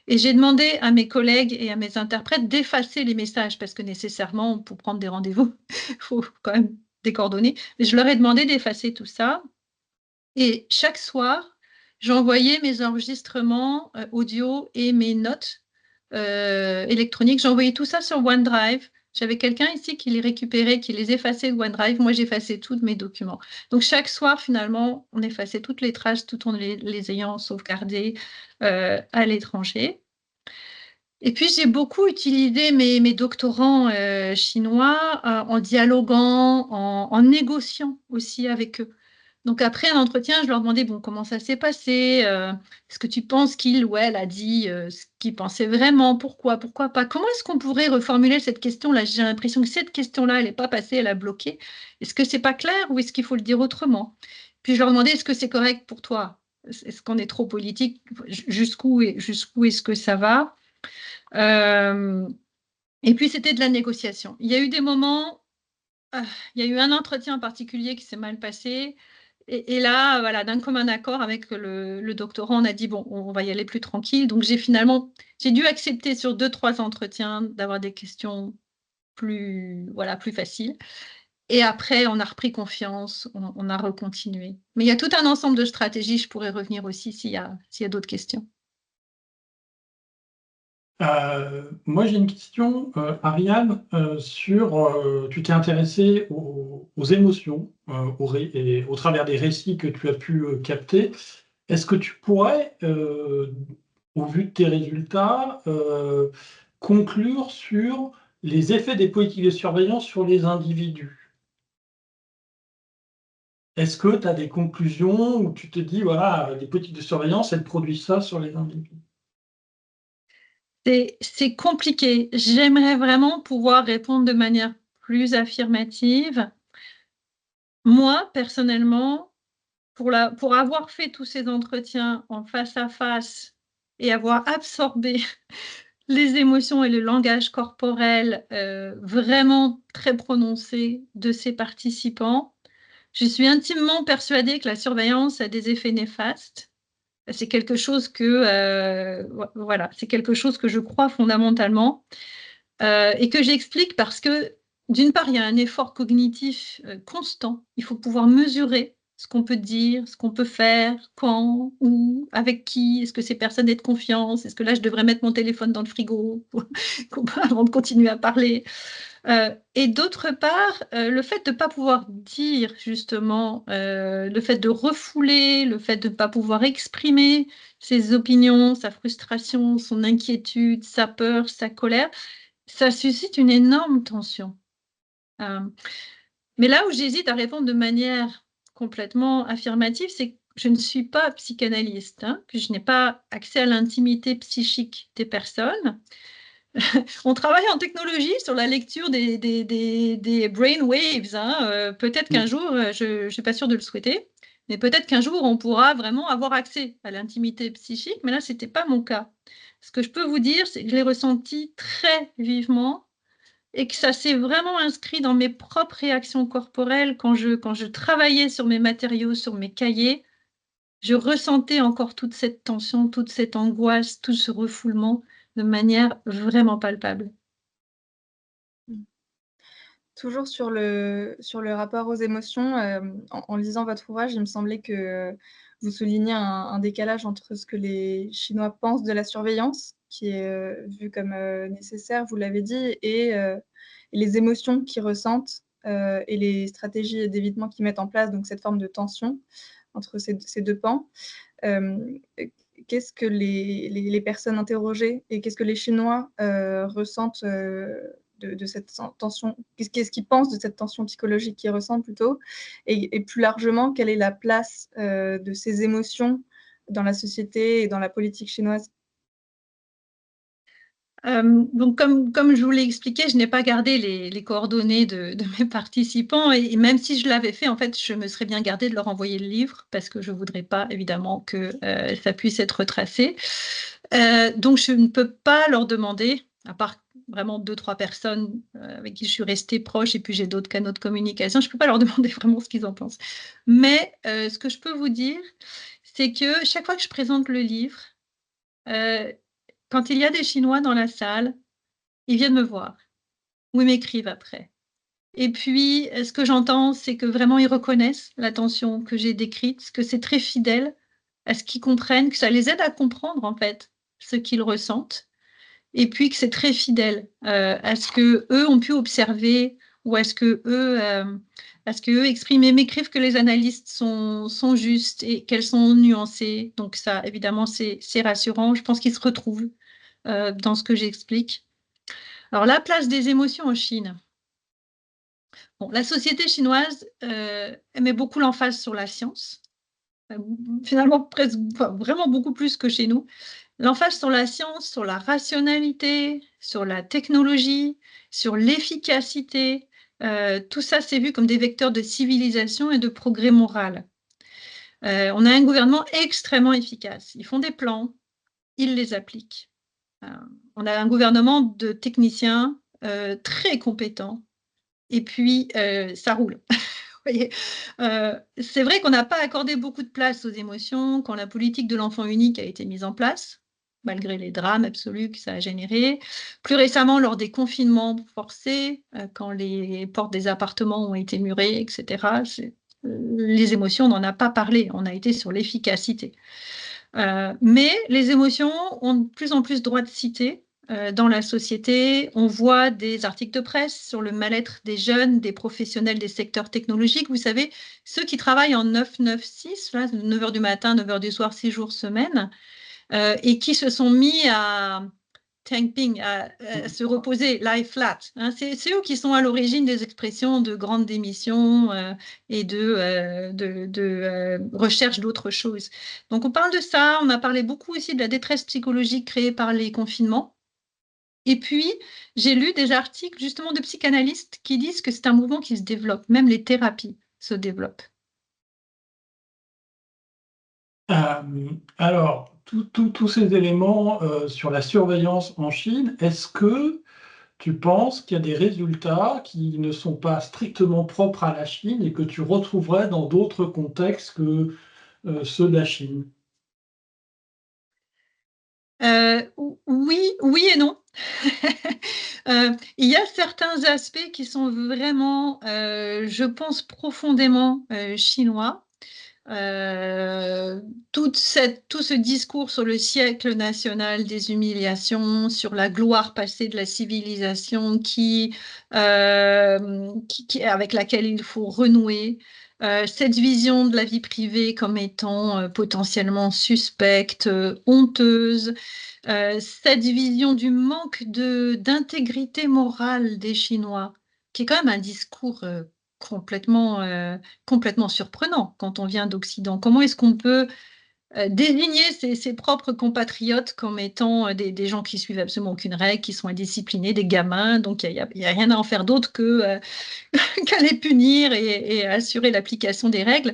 Et j'ai demandé à mes collègues et à mes interprètes d'effacer les messages parce que nécessairement, pour prendre des rendez-vous, il faut quand même des coordonnées. Mais je leur ai demandé d'effacer tout ça. Et chaque soir, j'envoyais mes enregistrements audio et mes notes électroniques. J'envoyais tout ça sur OneDrive. J'avais quelqu'un ici qui les récupérait, qui les effaçait de OneDrive. Moi, j'effaçais tous mes documents. Donc, chaque soir, finalement, on effaçait toutes les traces tout en les ayant sauvegardées à l'étranger. Et puis, j'ai beaucoup utilisé mes doctorants chinois en dialoguant, en négociant aussi avec eux. Donc, après un entretien, je leur demandais, bon, comment ça s'est passé? Est-ce que tu penses qu'il ou elle a dit ce qu'il pensait vraiment? Pourquoi pas? Comment est-ce qu'on pourrait reformuler cette question-là? J'ai l'impression que cette question-là, elle n'est pas passée, elle a bloqué. Est-ce que c'est pas clair ou est-ce qu'il faut le dire autrement? Puis, je leur demandais, est-ce que c'est correct pour toi? Est-ce qu'on est trop politique? Jusqu'où est-ce que ça va? Et puis, c'était de la négociation. Il y a eu des moments, il y a eu un entretien en particulier qui s'est mal passé. Et là, voilà, d'un commun accord avec le doctorant, on a dit, bon, on va y aller plus tranquille. Donc, j'ai dû accepter sur 2-3 entretiens d'avoir des questions plus faciles. Et après, on a repris confiance, on a recontinué. Mais il y a tout un ensemble de stratégies, je pourrais revenir aussi s'il y a d'autres questions. Moi, j'ai une question, Ariane, tu t'es intéressée aux émotions et au travers des récits que tu as pu capter. Est-ce que tu pourrais, au vu de tes résultats, conclure sur les effets des politiques de surveillance sur les individus? Est-ce que tu as des conclusions où tu te dis, voilà, les politiques de surveillance, elles produisent ça sur les individus? C'est compliqué. J'aimerais vraiment pouvoir répondre de manière plus affirmative. Moi, personnellement, pour avoir fait tous ces entretiens en face à face et avoir absorbé les émotions et le langage corporel vraiment très prononcé de ces participants, je suis intimement persuadée que la surveillance a des effets néfastes. C'est quelque chose c'est quelque chose que je crois fondamentalement et que j'explique parce que d'une part, il y a un effort cognitif constant. Il faut pouvoir mesurer ce qu'on peut dire, ce qu'on peut faire, quand, où, avec qui. Est-ce que ces personnes aient de confiance? Est-ce que là, je devrais mettre mon téléphone dans le frigo avant de continuer à parler? Et d'autre part, le fait de ne pas pouvoir dire, justement, le fait de refouler, le fait de ne pas pouvoir exprimer ses opinions, sa frustration, son inquiétude, sa peur, sa colère, ça suscite une énorme tension. Mais là où j'hésite à répondre de manière complètement affirmative, c'est que je ne suis pas psychanalyste, hein, que je n'ai pas accès à l'intimité psychique des personnes. On travaille en technologie sur la lecture des brain waves. Hein. Peut-être qu'un jour, je ne suis pas sûre de le souhaiter, mais peut-être qu'un jour, on pourra vraiment avoir accès à l'intimité psychique, mais là, ce n'était pas mon cas. Ce que je peux vous dire, c'est que je l'ai ressenti très vivement et que ça s'est vraiment inscrit dans mes propres réactions corporelles quand je travaillais sur mes matériaux, sur mes cahiers. Je ressentais encore toute cette tension, toute cette angoisse, tout ce refoulement de manière vraiment palpable. Toujours sur le rapport aux émotions, en lisant votre ouvrage, il me semblait que vous souligniez un décalage entre ce que les Chinois pensent de la surveillance, qui est vue comme nécessaire, vous l'avez dit, et les émotions qu'ils ressentent et les stratégies d'évitement qu'ils mettent en place, donc cette forme de tension entre ces deux pans. Qu'est-ce que les personnes interrogées et qu'est-ce que les Chinois ressentent de cette tension? Qu'est-ce qu'ils pensent de cette tension psychologique qu'ils ressentent plutôt? Et plus largement, quelle est la place de ces émotions dans la société et dans la politique chinoise? Donc, comme je vous l'ai expliqué, je n'ai pas gardé les coordonnées de mes participants et même si je l'avais fait, en fait, je me serais bien gardée de leur envoyer le livre parce que je ne voudrais pas, évidemment, que ça puisse être retracé. Donc, je ne peux pas leur demander, à part vraiment 2-3 personnes avec qui je suis restée proche et puis j'ai d'autres canaux de communication, je ne peux pas leur demander vraiment ce qu'ils en pensent. Mais ce que je peux vous dire, c'est que chaque fois que je présente le livre, quand il y a des Chinois dans la salle, ils viennent me voir ou ils m'écrivent après. Et puis, ce que j'entends, c'est que vraiment, ils reconnaissent la tension que j'ai décrite, que c'est très fidèle à ce qu'ils comprennent, que ça les aide à comprendre, en fait, ce qu'ils ressentent. Et puis, que c'est très fidèle à ce qu'eux ont pu observer ou à ce qu'eux expriment et m'écrivent que les analystes sont justes et qu'elles sont nuancées. Donc ça, évidemment, c'est rassurant. Je pense qu'ils se retrouvent dans ce que j'explique. Alors, la place des émotions en Chine. Bon, la société chinoise met beaucoup l'emphase sur la science, finalement presque, vraiment beaucoup plus que chez nous. L'emphase sur la science, sur la rationalité, sur la technologie, sur l'efficacité, tout ça c'est vu comme des vecteurs de civilisation et de progrès moral. On a un gouvernement extrêmement efficace. Ils font des plans, ils les appliquent. On a un gouvernement de techniciens très compétents. Et puis, ça roule. Voyez, c'est vrai qu'on n'a pas accordé beaucoup de place aux émotions quand la politique de l'enfant unique a été mise en place, malgré les drames absolus que ça a généré. Plus récemment, lors des confinements forcés, quand les portes des appartements ont été murées, etc., les émotions, on n'en a pas parlé, on a été sur l'efficacité. Mais les émotions ont de plus en plus droit de cité dans la société. On voit des articles de presse sur le mal-être des jeunes, des professionnels des secteurs technologiques. Vous savez, ceux qui travaillent en 9-9-6, 9h du matin, 9h du soir, 6 jours semaine, et qui se sont mis à tamping, à se reposer, lie flat. Hein. C'est eux qui sont à l'origine des expressions de grande démission et de recherche d'autres choses. Donc on parle de ça, on a parlé beaucoup aussi de la détresse psychologique créée par les confinements. Et puis, j'ai lu des articles justement de psychanalystes qui disent que c'est un mouvement qui se développe, même les thérapies se développent. Alors, tous ces éléments sur la surveillance en Chine, est-ce que tu penses qu'il y a des résultats qui ne sont pas strictement propres à la Chine et que tu retrouverais dans d'autres contextes que ceux de la Chine? Oui et non. Il y a certains aspects qui sont vraiment, je pense, profondément chinois. Tout ce discours sur le siècle national des humiliations, sur la gloire passée de la civilisation avec laquelle il faut renouer, cette vision de la vie privée comme étant potentiellement suspecte, honteuse, cette vision du manque d'intégrité morale des Chinois, qui est quand même un discours complètement, complètement surprenant quand on vient d'Occident. Comment est-ce qu'on peut désigner ses propres compatriotes comme étant des gens qui suivent absolument aucune règle, qui sont indisciplinés, des gamins, donc il n'y a rien à en faire d'autre qu'à les punir et assurer l'application des règles.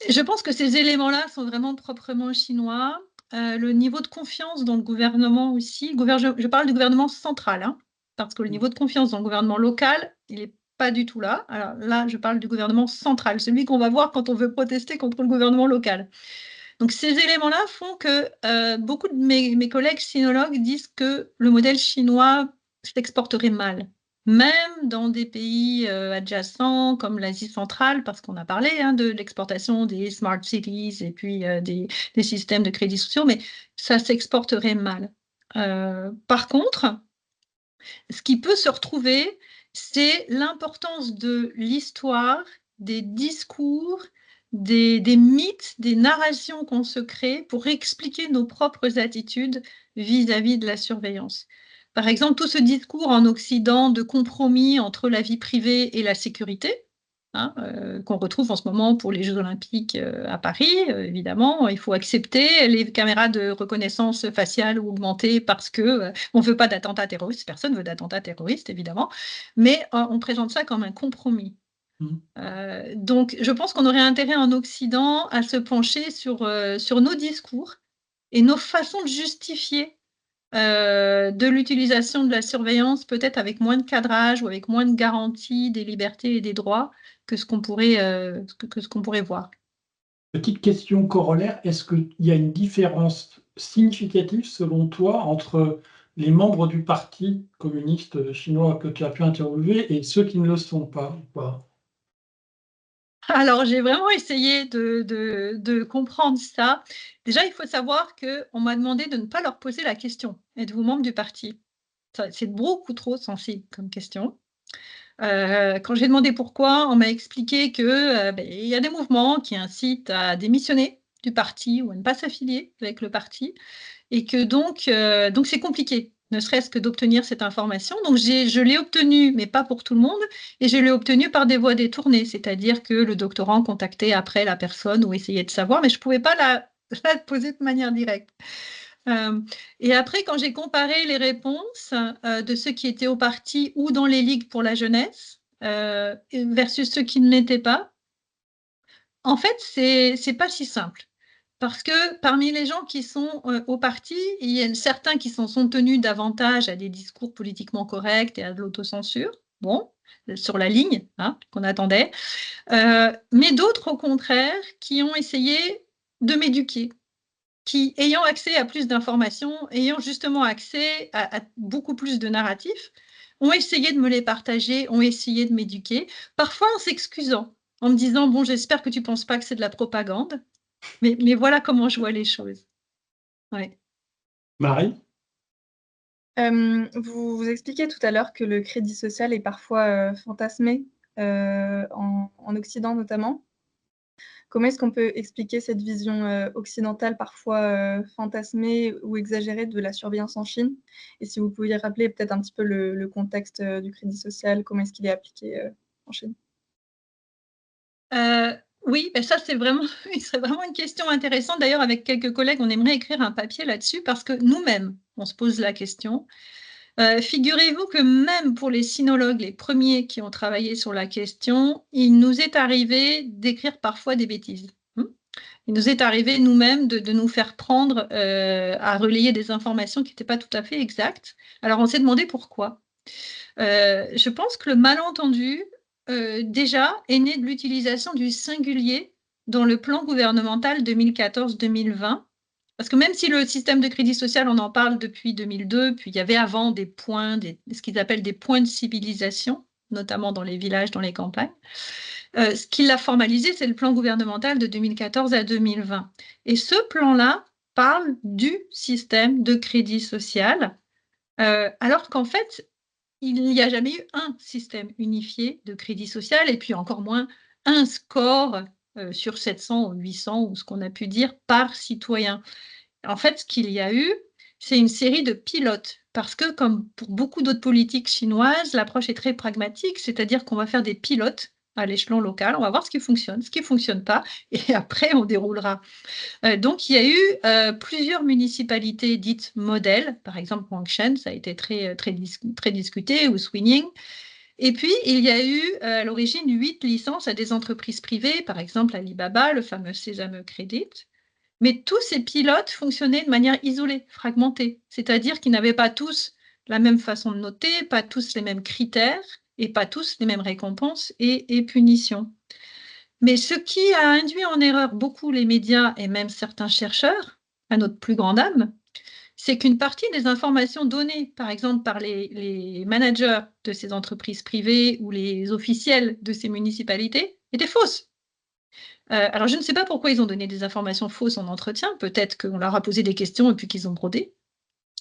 Je pense que ces éléments-là sont vraiment proprement chinois. Le niveau de confiance dans le gouvernement aussi, je parle du gouvernement central, hein, parce que le niveau de confiance dans le gouvernement local, il n'est pas du tout là. Alors là, je parle du gouvernement central, celui qu'on va voir quand on veut protester contre le gouvernement local. Donc ces éléments-là font que beaucoup de mes collègues sinologues disent que le modèle chinois s'exporterait mal, même dans des pays adjacents comme l'Asie centrale, parce qu'on a parlé de l'exportation des smart cities et puis des systèmes de crédits sociaux, mais ça s'exporterait mal. Par contre, ce qui peut se retrouver, c'est l'importance de l'histoire, des discours, des mythes, des narrations qu'on se crée pour expliquer nos propres attitudes vis-à-vis de la surveillance. Par exemple, tout ce discours en Occident de compromis entre la vie privée et la sécurité, qu'on retrouve en ce moment pour les Jeux Olympiques à Paris, évidemment. Il faut accepter les caméras de reconnaissance faciale ou augmentée parce qu'on ne veut pas d'attentat terroriste. Personne ne veut d'attentat terroriste, évidemment. Mais on présente ça comme un compromis. Donc, je pense qu'on aurait intérêt en Occident à se pencher sur nos discours et nos façons de justifier de l'utilisation de la surveillance, peut-être avec moins de cadrage ou avec moins de garantie des libertés et des droits que ce qu'on pourrait voir. Petite question corollaire, est-ce qu'il y a une différence significative selon toi entre les membres du Parti communiste chinois que tu as pu interviewer et ceux qui ne le sont pas ou pas? Alors, j'ai vraiment essayé de comprendre ça. Déjà, il faut savoir qu'on m'a demandé de ne pas leur poser la question. Êtes-vous membre du parti? C'est beaucoup trop sensible comme question. Quand j'ai demandé pourquoi, on m'a expliqué que il y a des mouvements qui incitent à démissionner du parti ou à ne pas s'affilier avec le parti et que donc c'est compliqué, ne serait-ce que d'obtenir cette information. Donc je l'ai obtenue, mais pas pour tout le monde, et je l'ai obtenue par des voies détournées, c'est-à-dire que le doctorant contactait après la personne ou essayait de savoir, mais je ne pouvais pas la poser de manière directe. Et après, quand j'ai comparé les réponses de ceux qui étaient au parti ou dans les ligues pour la jeunesse versus ceux qui ne l'étaient pas, en fait, c'est pas si simple. Parce que parmi les gens qui sont au parti, il y a certains qui sont tenus davantage à des discours politiquement corrects et à de l'autocensure, bon, sur la ligne qu'on attendait, mais d'autres, au contraire, qui ont essayé de m'éduquer, qui, ayant accès à plus d'informations, ayant justement accès à beaucoup plus de narratifs, ont essayé de me les partager, ont essayé de m'éduquer, parfois en s'excusant, en me disant « bon, j'espère que tu ne penses pas que c'est de la propagande ». Mais voilà comment je vois les choses. Ouais. Marie? Vous expliquiez tout à l'heure que le crédit social est parfois fantasmé en Occident notamment. Comment est-ce qu'on peut expliquer cette vision occidentale parfois fantasmée ou exagérée de la surveillance en Chine? Et si vous pouviez rappeler peut-être un petit peu le contexte du crédit social, comment est-ce qu'il est appliqué en Chine? Oui, ben ça c'est vraiment, serait vraiment une question intéressante. D'ailleurs, avec quelques collègues, on aimerait écrire un papier là-dessus parce que nous-mêmes, on se pose la question. Figurez-vous que même pour les sinologues, les premiers qui ont travaillé sur la question, il nous est arrivé d'écrire parfois des bêtises. Il nous est arrivé nous-mêmes de nous faire prendre à relayer des informations qui n'étaient pas tout à fait exactes. Alors on s'est demandé pourquoi. Je pense que le malentendu, déjà, est né de l'utilisation du singulier dans le plan gouvernemental 2014-2020 Parce que même si le système de crédit social, on en parle depuis 2002, puis il y avait avant des points, ce qu'ils appellent des points de civilisation, notamment dans les villages, dans les campagnes. Ce qui l'a formalisé, c'est le plan gouvernemental de 2014 à 2020. Et ce plan-là parle du système de crédit social, alors qu'en fait, il n'y a jamais eu un système unifié de crédit social, et puis encore moins un score sur 700 ou 800, ou ce qu'on a pu dire, par citoyen. En fait, ce qu'il y a eu, c'est une série de pilotes, parce que comme pour beaucoup d'autres politiques chinoises, l'approche est très pragmatique, c'est-à-dire qu'on va faire des pilotes à l'échelon local, on va voir ce qui fonctionne pas, et après on déroulera. Donc il y a eu plusieurs municipalités dites modèles, par exemple Huangshan, ça a été très discuté, ou Suining. Et puis, il y a eu à l'origine 8 licences à des entreprises privées, par exemple Alibaba, le fameux Sésame Credit. Mais tous ces pilotes fonctionnaient de manière isolée, fragmentée, c'est-à-dire qu'ils n'avaient pas tous la même façon de noter, pas tous les mêmes critères et pas tous les mêmes récompenses et punitions. Mais ce qui a induit en erreur beaucoup les médias et même certains chercheurs, à notre plus grande âme, c'est qu'une partie des informations données, par exemple par les managers de ces entreprises privées ou les officiels de ces municipalités, étaient fausses. Alors, je ne sais pas pourquoi ils ont donné des informations fausses en entretien. Peut-être qu'on leur a posé des questions et puis qu'ils ont brodé.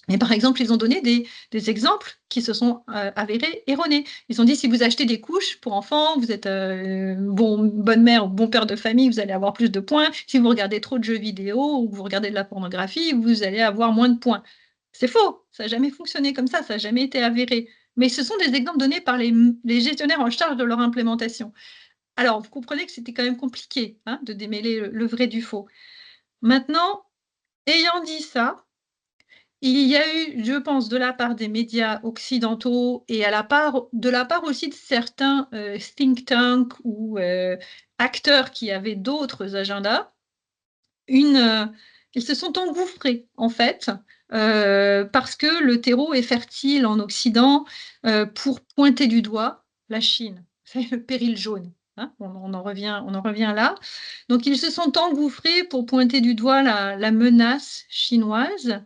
Mais par exemple, ils ont donné des exemples qui se sont avérés erronés. Ils ont dit, si vous achetez des couches pour enfants, vous êtes bonne mère ou bon père de famille, vous allez avoir plus de points. Si vous regardez trop de jeux vidéo ou que vous regardez de la pornographie, vous allez avoir moins de points. C'est faux, ça n'a jamais fonctionné comme ça n'a jamais été avéré. Mais ce sont des exemples donnés par les gestionnaires en charge de leur implémentation. Alors, vous comprenez que c'était quand même compliqué de démêler le vrai du faux. Maintenant, ayant dit ça, il y a eu, je pense, de la part des médias occidentaux et de la part aussi de certains think tanks ou acteurs qui avaient d'autres agendas, ils se sont engouffrés, en fait, parce que le terreau est fertile en Occident pour pointer du doigt la Chine. C'est le péril jaune. On en revient là. Donc, ils se sont engouffrés pour pointer du doigt la menace chinoise.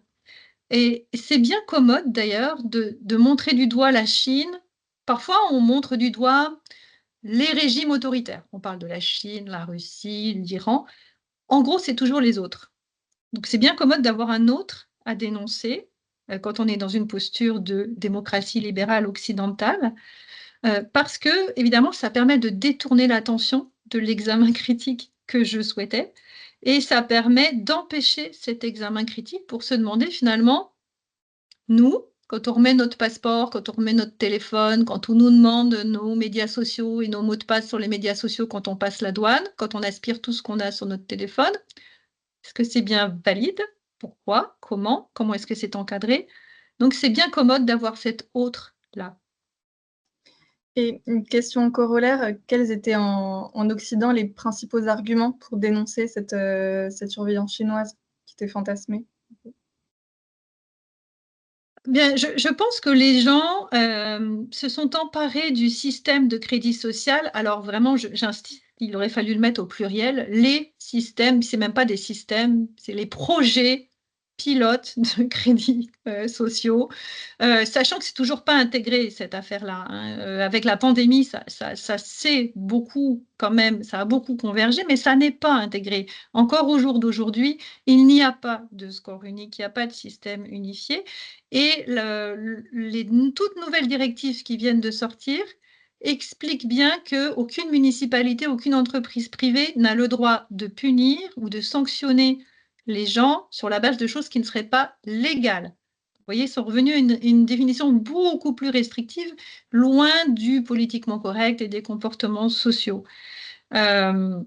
Et c'est bien commode, d'ailleurs, de montrer du doigt la Chine. Parfois, on montre du doigt les régimes autoritaires. On parle de la Chine, la Russie, l'Iran. En gros, c'est toujours les autres. Donc, c'est bien commode d'avoir un autre à dénoncer quand on est dans une posture de démocratie libérale occidentale. Parce que, évidemment, ça permet de détourner l'attention de l'examen critique que je souhaitais, et ça permet d'empêcher cet examen critique pour se demander finalement, nous, quand on remet notre passeport, quand on remet notre téléphone, quand on nous demande nos médias sociaux et nos mots de passe sur les médias sociaux quand on passe la douane, quand on aspire tout ce qu'on a sur notre téléphone, est-ce que c'est bien valide? Pourquoi? Comment? Comment est-ce que c'est encadré? Donc, c'est bien commode d'avoir cet autre-là. Et une question corollaire, quels étaient en Occident les principaux arguments pour dénoncer cette surveillance chinoise qui était fantasmée? Bien, je pense que les gens se sont emparés du système de crédit social. Alors vraiment, j'insiste, il aurait fallu le mettre au pluriel. Les systèmes, c'est même pas des systèmes, c'est les projets pilotes de crédits sociaux, sachant que c'est toujours pas intégré cette affaire-là. Avec la pandémie, ça s'est beaucoup quand même, ça a beaucoup convergé, mais ça n'est pas intégré. Encore au jour d'aujourd'hui, il n'y a pas de score unique, il n'y a pas de système unifié. Et les toutes nouvelles directives qui viennent de sortir expliquent bien qu'aucune municipalité, aucune entreprise privée n'a le droit de punir ou de sanctionner les gens sur la base de choses qui ne seraient pas légales. Vous voyez, ils sont revenus à une définition beaucoup plus restrictive, loin du politiquement correct et des comportements sociaux. Alors,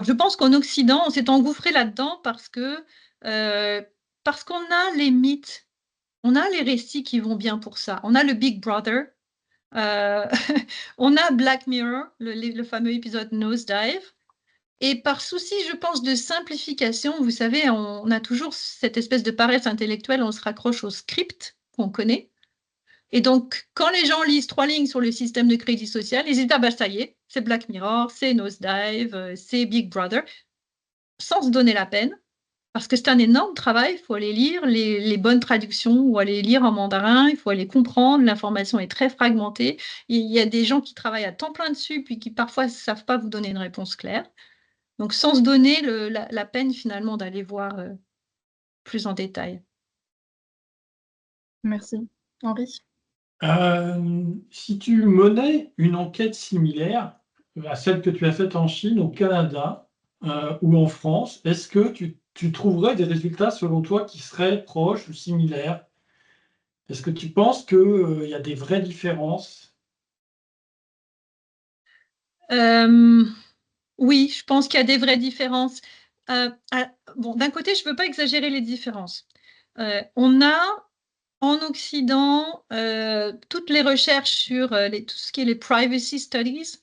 je pense qu'en Occident, on s'est engouffré là-dedans parce qu'on a les mythes, on a les récits qui vont bien pour ça. On a le Big Brother, on a Black Mirror, le fameux épisode Nosedive. Et par souci, je pense, de simplification, vous savez, on a toujours cette espèce de paresse intellectuelle, on se raccroche au script qu'on connaît. Et donc, quand les gens lisent 3 lignes sur le système de crédit social, ils disent, ah bah ça y est, c'est Black Mirror, c'est Nosedive, c'est Big Brother, sans se donner la peine Parce que c'est un énorme travail, il faut aller lire les bonnes traductions ou aller lire en mandarin, il faut aller comprendre, l'information est très fragmentée. Il y a des gens qui travaillent à temps plein dessus, puis qui parfois ne savent pas vous donner une réponse claire. Donc sans se donner la peine finalement d'aller voir plus en détail. Merci. Henri? Si tu menais une enquête similaire à celle que tu as faite en Chine, au Canada, ou en France, est-ce que tu trouverais des résultats, selon toi, qui seraient proches ou similaires? Est-ce que tu penses qu'il y a des vraies différences? Oui, je pense qu'il y a des vraies différences. Bon, d'un côté, je ne veux pas exagérer les différences. On a en Occident, toutes les recherches sur tout ce qui est les privacy studies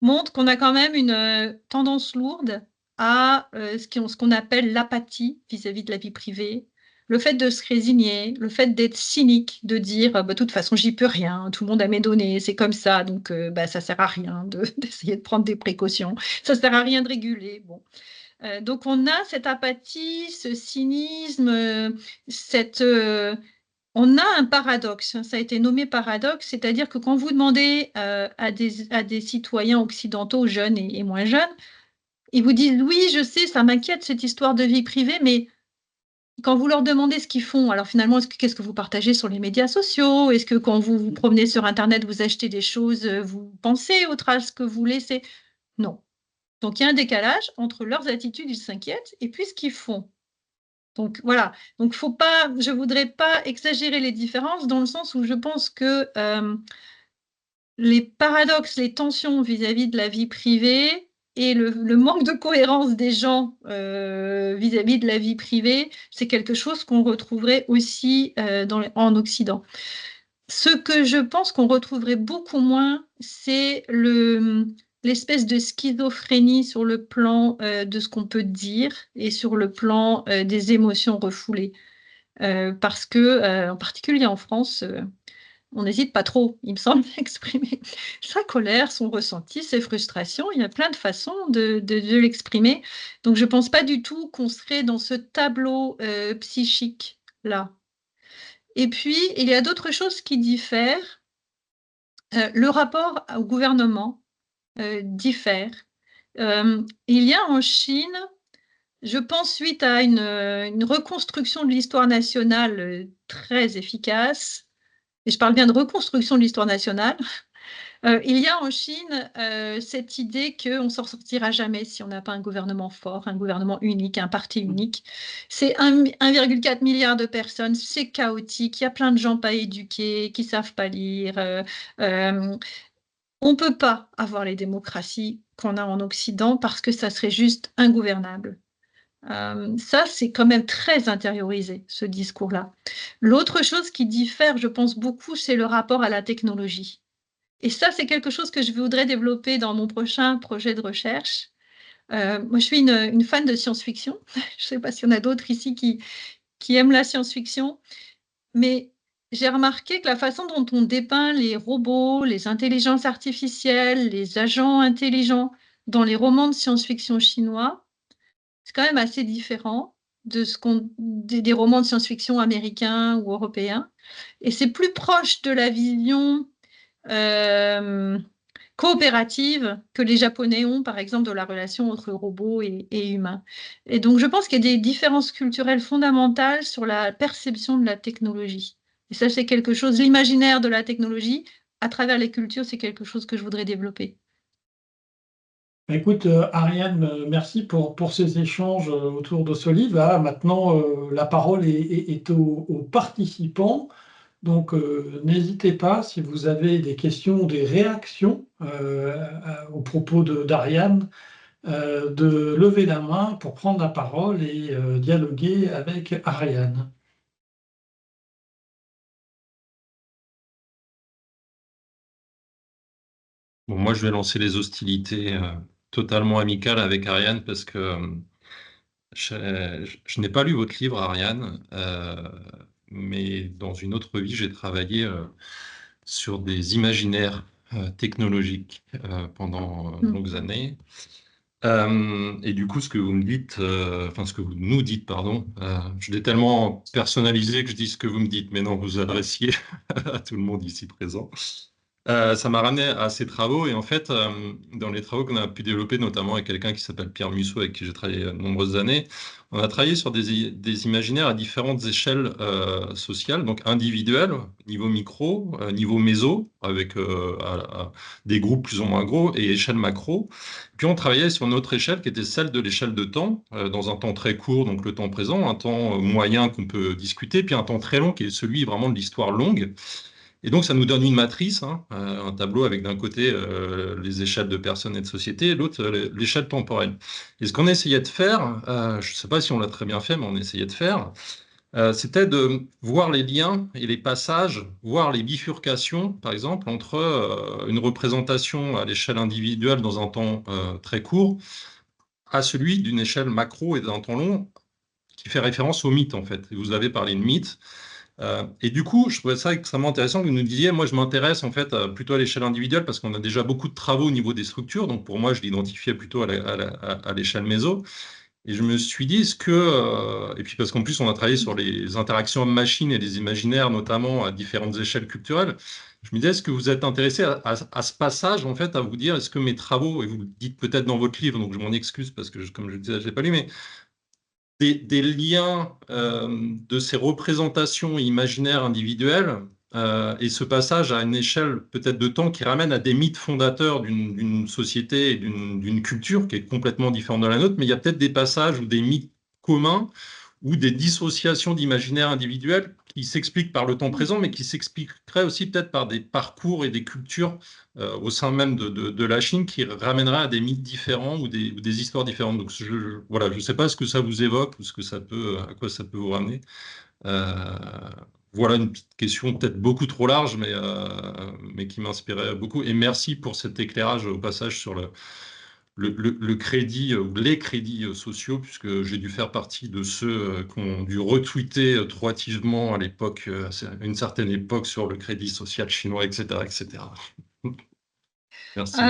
montrent qu'on a quand même une tendance lourde à ce qu'on appelle l'apathie vis-à-vis de la vie privée, le fait de se résigner, le fait d'être cynique, de dire de toute façon j'y peux rien, tout le monde a mes données, c'est comme ça, donc ça sert à rien d'essayer de prendre des précautions, ça sert à rien de réguler. Bon. Donc on a cette apathie, ce cynisme, on a un paradoxe, ça a été nommé paradoxe, c'est-à-dire que quand vous demandez à des citoyens occidentaux, jeunes et moins jeunes, ils vous disent oui, je sais, ça m'inquiète cette histoire de vie privée, mais quand vous leur demandez ce qu'ils font, alors finalement, qu'est-ce que vous partagez sur les médias sociaux? Est-ce que quand vous vous promenez sur Internet, vous achetez des choses, vous pensez aux traces que vous laissez? Non. Donc il y a un décalage entre leurs attitudes, ils s'inquiètent, et puis ce qu'ils font. Donc voilà, donc faut pas, je voudrais pas exagérer les différences dans le sens où je pense que les paradoxes, les tensions vis-à-vis de la vie privée et le manque de cohérence des gens vis-à-vis de la vie privée, c'est quelque chose qu'on retrouverait aussi en Occident. Ce que je pense qu'on retrouverait beaucoup moins, c'est l'espèce de schizophrénie sur le plan de ce qu'on peut dire et sur le plan des émotions refoulées. Parce que, en particulier en France, on n'hésite pas trop, il me semble, à exprimer sa colère, son ressenti, ses frustrations. Il y a plein de façons de l'exprimer. Donc, je ne pense pas du tout qu'on serait dans ce tableau psychique-là. Et puis, il y a d'autres choses qui diffèrent. Le rapport au gouvernement diffère. Il y a en Chine, je pense, suite à une reconstruction de l'histoire nationale très efficace, et je parle bien de reconstruction de l'histoire nationale, il y a en Chine cette idée qu'on ne s'en sortira jamais si on n'a pas un gouvernement fort, un gouvernement unique, un parti unique. C'est 1,4 milliard de personnes, c'est chaotique, il y a plein de gens pas éduqués, qui ne savent pas lire. On ne peut pas avoir les démocraties qu'on a en Occident parce que ça serait juste ingouvernable. Ça, c'est quand même très intériorisé, ce discours-là. L'autre chose qui diffère, je pense beaucoup, c'est le rapport à la technologie. Et ça, c'est quelque chose que je voudrais développer dans mon prochain projet de recherche. Moi, je suis une fan de science-fiction. Je ne sais pas s'il y en a d'autres ici qui aiment la science-fiction, mais j'ai remarqué que la façon dont on dépeint les robots, les intelligences artificielles, les agents intelligents dans les romans de science-fiction chinois, c'est quand même assez différent des romans de science-fiction américains ou européens. Et c'est plus proche de la vision coopérative que les Japonais ont, par exemple, de la relation entre robots et humains. Et donc, je pense qu'il y a des différences culturelles fondamentales sur la perception de la technologie. Et ça, c'est quelque chose, l'imaginaire de la technologie, à travers les cultures, c'est quelque chose que je voudrais développer. Écoute, Ariane, merci pour ces échanges autour de ce livre. Ah, maintenant, la parole est aux participants. Donc, n'hésitez pas, si vous avez des questions, des réactions au propos d'Ariane, de lever la main pour prendre la parole et dialoguer avec Ariane. Bon, moi, je vais lancer les hostilités totalement amicales avec Ariane parce que je n'ai pas lu votre livre, Ariane, mais dans une autre vie, j'ai travaillé sur des imaginaires technologiques pendant de longues années. Et du coup, ce que vous me dites, enfin ce que vous nous dites, pardon, je l'ai tellement personnalisé que je dis ce que vous me dites, mais non, vous adressiez à tout le monde ici présent. Ça m'a ramené à ces travaux et en fait, dans les travaux qu'on a pu développer, notamment avec quelqu'un qui s'appelle Pierre Musso, avec qui j'ai travaillé de nombreuses années, on a travaillé sur des imaginaires à différentes échelles sociales, donc individuelles, niveau micro, niveau méso, avec des groupes plus ou moins gros, et échelle macro. Puis on travaillait sur une autre échelle qui était celle de l'échelle de temps, dans un temps très court, donc le temps présent, un temps moyen qu'on peut discuter, puis un temps très long qui est celui vraiment de l'histoire longue. Et donc, ça nous donne une matrice, hein, un tableau avec d'un côté les échelles de personnes et de sociétés, et l'autre l'échelle temporelle. Et ce qu'on essayait de faire, je ne sais pas si on l'a très bien fait, mais on essayait de faire, c'était de voir les liens et les passages, voir les bifurcations, par exemple, entre une représentation à l'échelle individuelle dans un temps très court, à celui d'une échelle macro et d'un temps long, qui fait référence au mythe, en fait. Et vous avez parlé de mythe. Et du coup, je trouvais ça extrêmement intéressant que vous nous disiez, moi je m'intéresse en fait plutôt à l'échelle individuelle parce qu'on a déjà beaucoup de travaux au niveau des structures, donc pour moi je l'identifiais plutôt à l'échelle méso. Et je me suis dit, et puis parce qu'en plus on a travaillé sur les interactions homme-machine et les imaginaires, notamment à différentes échelles culturelles, je me disais, est-ce que vous êtes intéressé à ce passage en fait, à vous dire, est-ce que mes travaux, et vous le dites peut-être dans votre livre, donc je m'en excuse parce que comme je le disais, je l'ai pas lu, mais des liens de ces représentations imaginaires individuelles et ce passage à une échelle peut-être de temps qui ramène à des mythes fondateurs d'une société et d'une culture qui est complètement différente de la nôtre, mais il y a peut-être des passages ou des mythes communs ou des dissociations d'imaginaire individuel qui s'expliquent par le temps présent, mais qui s'expliqueraient aussi peut-être par des parcours et des cultures au sein même de la Chine qui ramèneraient à des mythes différents ou des histoires différentes. Donc voilà, je ne sais pas ce que ça vous évoque ou à quoi ça peut vous ramener. Euh, voilà une petite question peut-être beaucoup trop large, mais qui m'inspirait beaucoup. Et merci pour cet éclairage au passage sur le crédit ou les crédits sociaux, puisque j'ai dû faire partie de ceux qui ont dû retweeter trop hâtivement à l'époque, à une certaine époque, sur le crédit social chinois, etc., etc. Merci.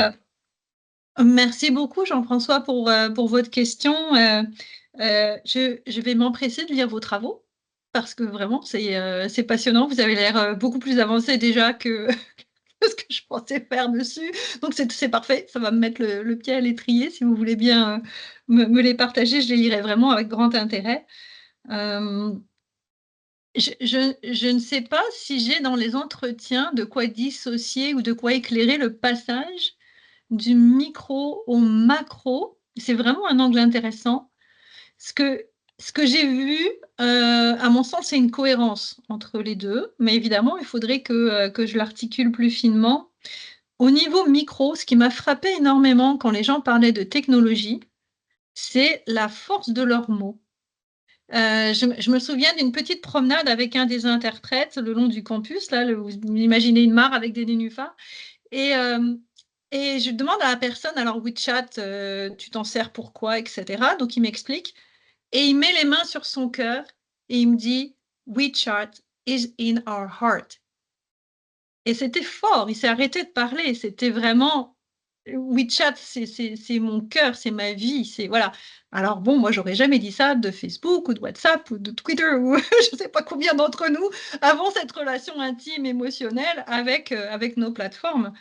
Merci beaucoup, Jean-François, pour votre question. Je vais m'empresser de lire vos travaux parce que vraiment, c'est passionnant. Vous avez l'air beaucoup plus avancé déjà que ce que je pensais faire dessus. Donc, c'est parfait. Ça va me mettre le pied à l'étrier. Si vous voulez bien me les partager, je les lirai vraiment avec grand intérêt. Je ne sais pas si j'ai dans les entretiens de quoi dissocier ou de quoi éclairer le passage du micro au macro. C'est vraiment un angle intéressant. Ce que j'ai vu, à mon sens, c'est une cohérence entre les deux. Mais évidemment, il faudrait que je l'articule plus finement. Au niveau micro, ce qui m'a frappé énormément quand les gens parlaient de technologie, c'est la force de leurs mots. Je me souviens d'une petite promenade avec un des interprètes le long du campus. Là, vous imaginez une mare avec des nénuphars. Et, et je demande à la personne, alors WeChat, tu t'en sers pourquoi, etc. Donc il m'explique. Et il met les mains sur son cœur et il me dit, WeChat is in our heart. Et c'était fort, il s'est arrêté de parler. C'était vraiment, WeChat, c'est mon cœur, c'est ma vie. Voilà. Alors bon, moi, j'aurais jamais dit ça de Facebook ou de WhatsApp ou de Twitter ou je ne sais pas combien d'entre nous avons cette relation intime, émotionnelle avec nos plateformes.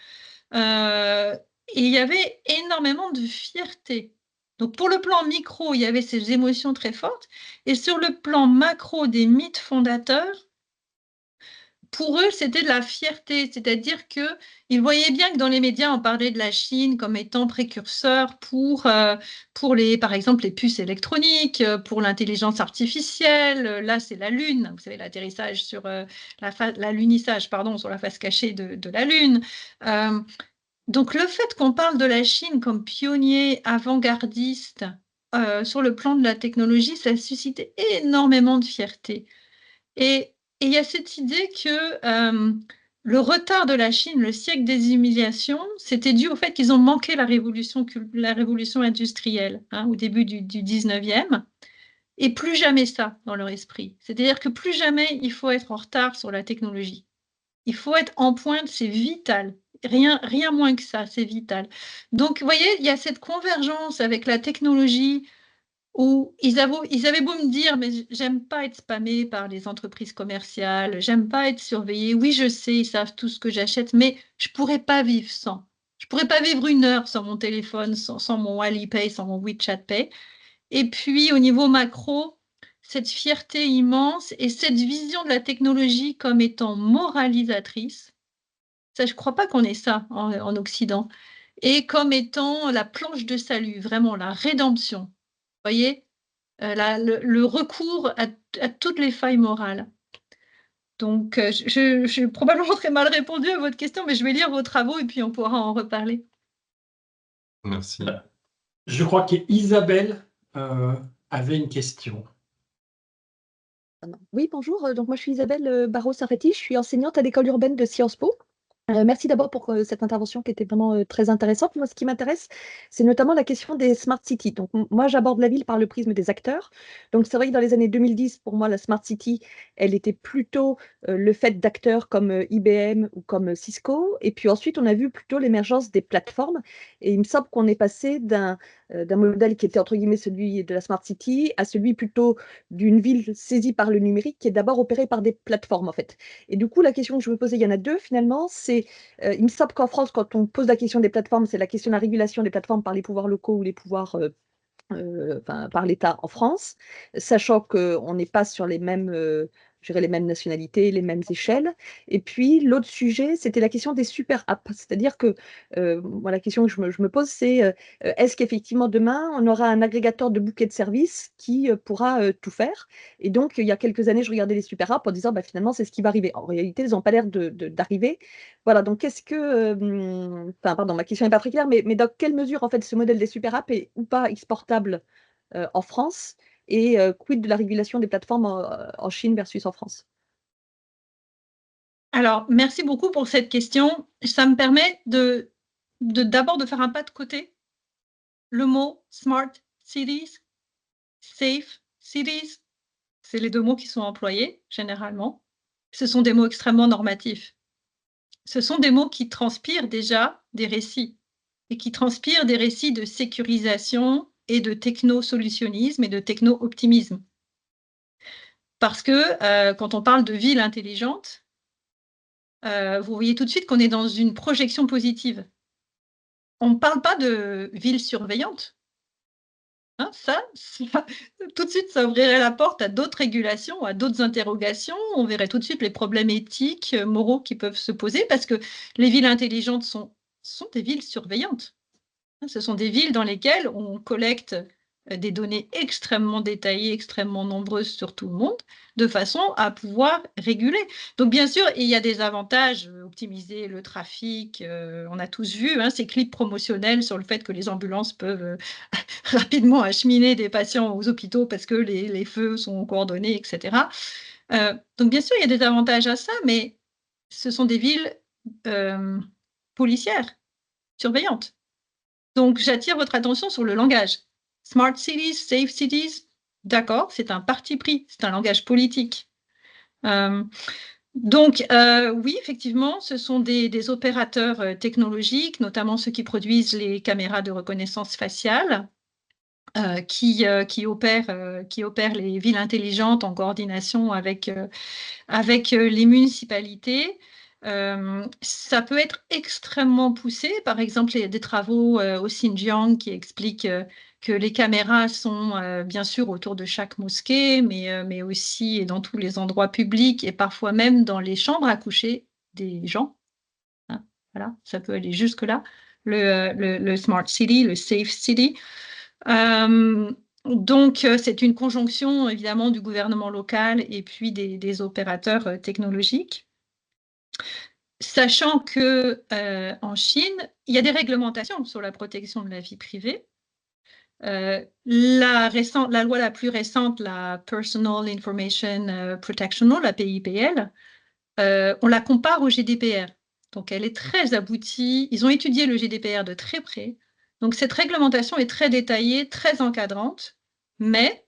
Et il y avait énormément de fierté. Donc pour le plan micro, il y avait ces émotions très fortes. Et sur le plan macro des mythes fondateurs, pour eux, c'était de la fierté. C'est-à-dire qu'ils voyaient bien que dans les médias, on parlait de la Chine comme étant précurseur pour par exemple, les puces électroniques, pour l'intelligence artificielle. Là, c'est la Lune. Vous savez, l'atterrissage sur l'alunissage, pardon, sur la face cachée de la Lune. Donc, le fait qu'on parle de la Chine comme pionnier avant-gardiste sur le plan de la technologie, ça a suscité énormément de fierté. Et il y a cette idée que le retard de la Chine, le siècle des humiliations, c'était dû au fait qu'ils ont manqué la révolution industrielle au début du 19e, et plus jamais ça dans leur esprit. C'est-à-dire que plus jamais il faut être en retard sur la technologie. Il faut être en pointe, c'est vital. Rien moins que ça, c'est vital. Donc, vous voyez, il y a cette convergence avec la technologie où ils avaient beau me dire, mais j'aime pas être spammé par les entreprises commerciales, j'aime pas être surveillé. Oui, je sais, ils savent tout ce que j'achète, mais je pourrais pas vivre sans. Je pourrais pas vivre une heure sans mon téléphone, sans mon Alipay, sans mon WeChat Pay. Et puis, au niveau macro, cette fierté immense et cette vision de la technologie comme étant moralisatrice. Ça, je crois pas qu'on ait ça en Occident. Et comme étant la planche de salut, vraiment la rédemption. Vous voyez, le recours à toutes les failles morales. Donc, je probablement très mal répondu à votre question, mais je vais lire vos travaux et puis on pourra en reparler. Merci. Je crois qu'Isabelle avait une question. Oui, bonjour. Donc moi, je suis Isabelle Barraud-Sarfati. Je suis enseignante à l'école urbaine de Sciences Po. Merci d'abord pour cette intervention qui était vraiment très intéressante. Moi, ce qui m'intéresse, c'est notamment la question des smart cities. Donc, moi, j'aborde la ville par le prisme des acteurs. Donc, c'est vrai que dans les années 2010, pour moi, la smart city, elle était plutôt le fait d'acteurs comme IBM ou comme Cisco. Et puis ensuite, on a vu plutôt l'émergence des plateformes. Et il me semble qu'on est passé d'un modèle qui était entre guillemets celui de la smart city à celui plutôt d'une ville saisie par le numérique qui est d'abord opérée par des plateformes, en fait. Et du coup, la question que je me posais, il y en a deux finalement. Il me semble qu'en France, quand on pose la question des plateformes, c'est la question de la régulation des plateformes par les pouvoirs locaux ou les pouvoirs par l'État en France, sachant qu'on n'est pas sur les mêmes, je dirais les mêmes nationalités, les mêmes échelles. Et puis, l'autre sujet, c'était la question des super apps. C'est-à-dire que moi, la question que je me pose, c'est est-ce qu'effectivement, demain, on aura un agrégateur de bouquets de services qui pourra tout faire? Et donc, il y a quelques années, je regardais les super apps en disant, bah, finalement, c'est ce qui va arriver. En réalité, ils n'ont pas l'air d'arriver. Voilà, donc qu'est-ce que... Enfin, pardon, ma question n'est pas très claire, mais dans quelle mesure, en fait, ce modèle des super apps est ou pas exportable en France et quid de la régulation des plateformes en Chine versus en France? Alors, merci beaucoup pour cette question. Ça me permet d'abord de faire un pas de côté. Le mot smart cities, safe cities, c'est les deux mots qui sont employés généralement. Ce sont des mots extrêmement normatifs. Ce sont des mots qui transpirent déjà des récits et qui transpirent des récits de sécurisation et de techno-solutionnisme et de techno-optimisme. Parce que quand on parle de ville intelligente, vous voyez tout de suite qu'on est dans une projection positive. On ne parle pas de ville surveillante. Hein, ça, tout de suite, ça ouvrirait la porte à d'autres régulations, à d'autres interrogations. On verrait tout de suite les problèmes éthiques, moraux qui peuvent se poser, parce que les villes intelligentes sont des villes surveillantes. Ce sont des villes dans lesquelles on collecte des données extrêmement détaillées, extrêmement nombreuses sur tout le monde, de façon à pouvoir réguler. Donc bien sûr, il y a des avantages, optimiser le trafic, on a tous vu ces clips promotionnels sur le fait que les ambulances peuvent rapidement acheminer des patients aux hôpitaux parce que les feux sont coordonnés, etc. Donc bien sûr, il y a des avantages à ça, mais ce sont des villes policières, surveillantes. Donc, j'attire votre attention sur le langage. Smart cities, safe cities, d'accord, c'est un parti pris, c'est un langage politique. Donc, oui, effectivement, ce sont des opérateurs technologiques, notamment ceux qui produisent les caméras de reconnaissance faciale, qui opèrent les villes intelligentes en coordination avec les municipalités. Ça peut être extrêmement poussé. Par exemple, il y a des travaux au Xinjiang qui expliquent que les caméras sont bien sûr autour de chaque mosquée, mais aussi dans tous les endroits publics et parfois même dans les chambres à coucher des gens. Hein, voilà, ça peut aller jusque-là. Le Smart City, le Safe City. Donc, c'est une conjonction évidemment du gouvernement local et puis des opérateurs technologiques. Sachant que en Chine, il y a des réglementations sur la protection de la vie privée. La loi la plus récente, la Personal Information Protection Law, la PIPL, on la compare au GDPR. Donc, elle est très aboutie. Ils ont étudié le GDPR de très près. Donc, cette réglementation est très détaillée, très encadrante, mais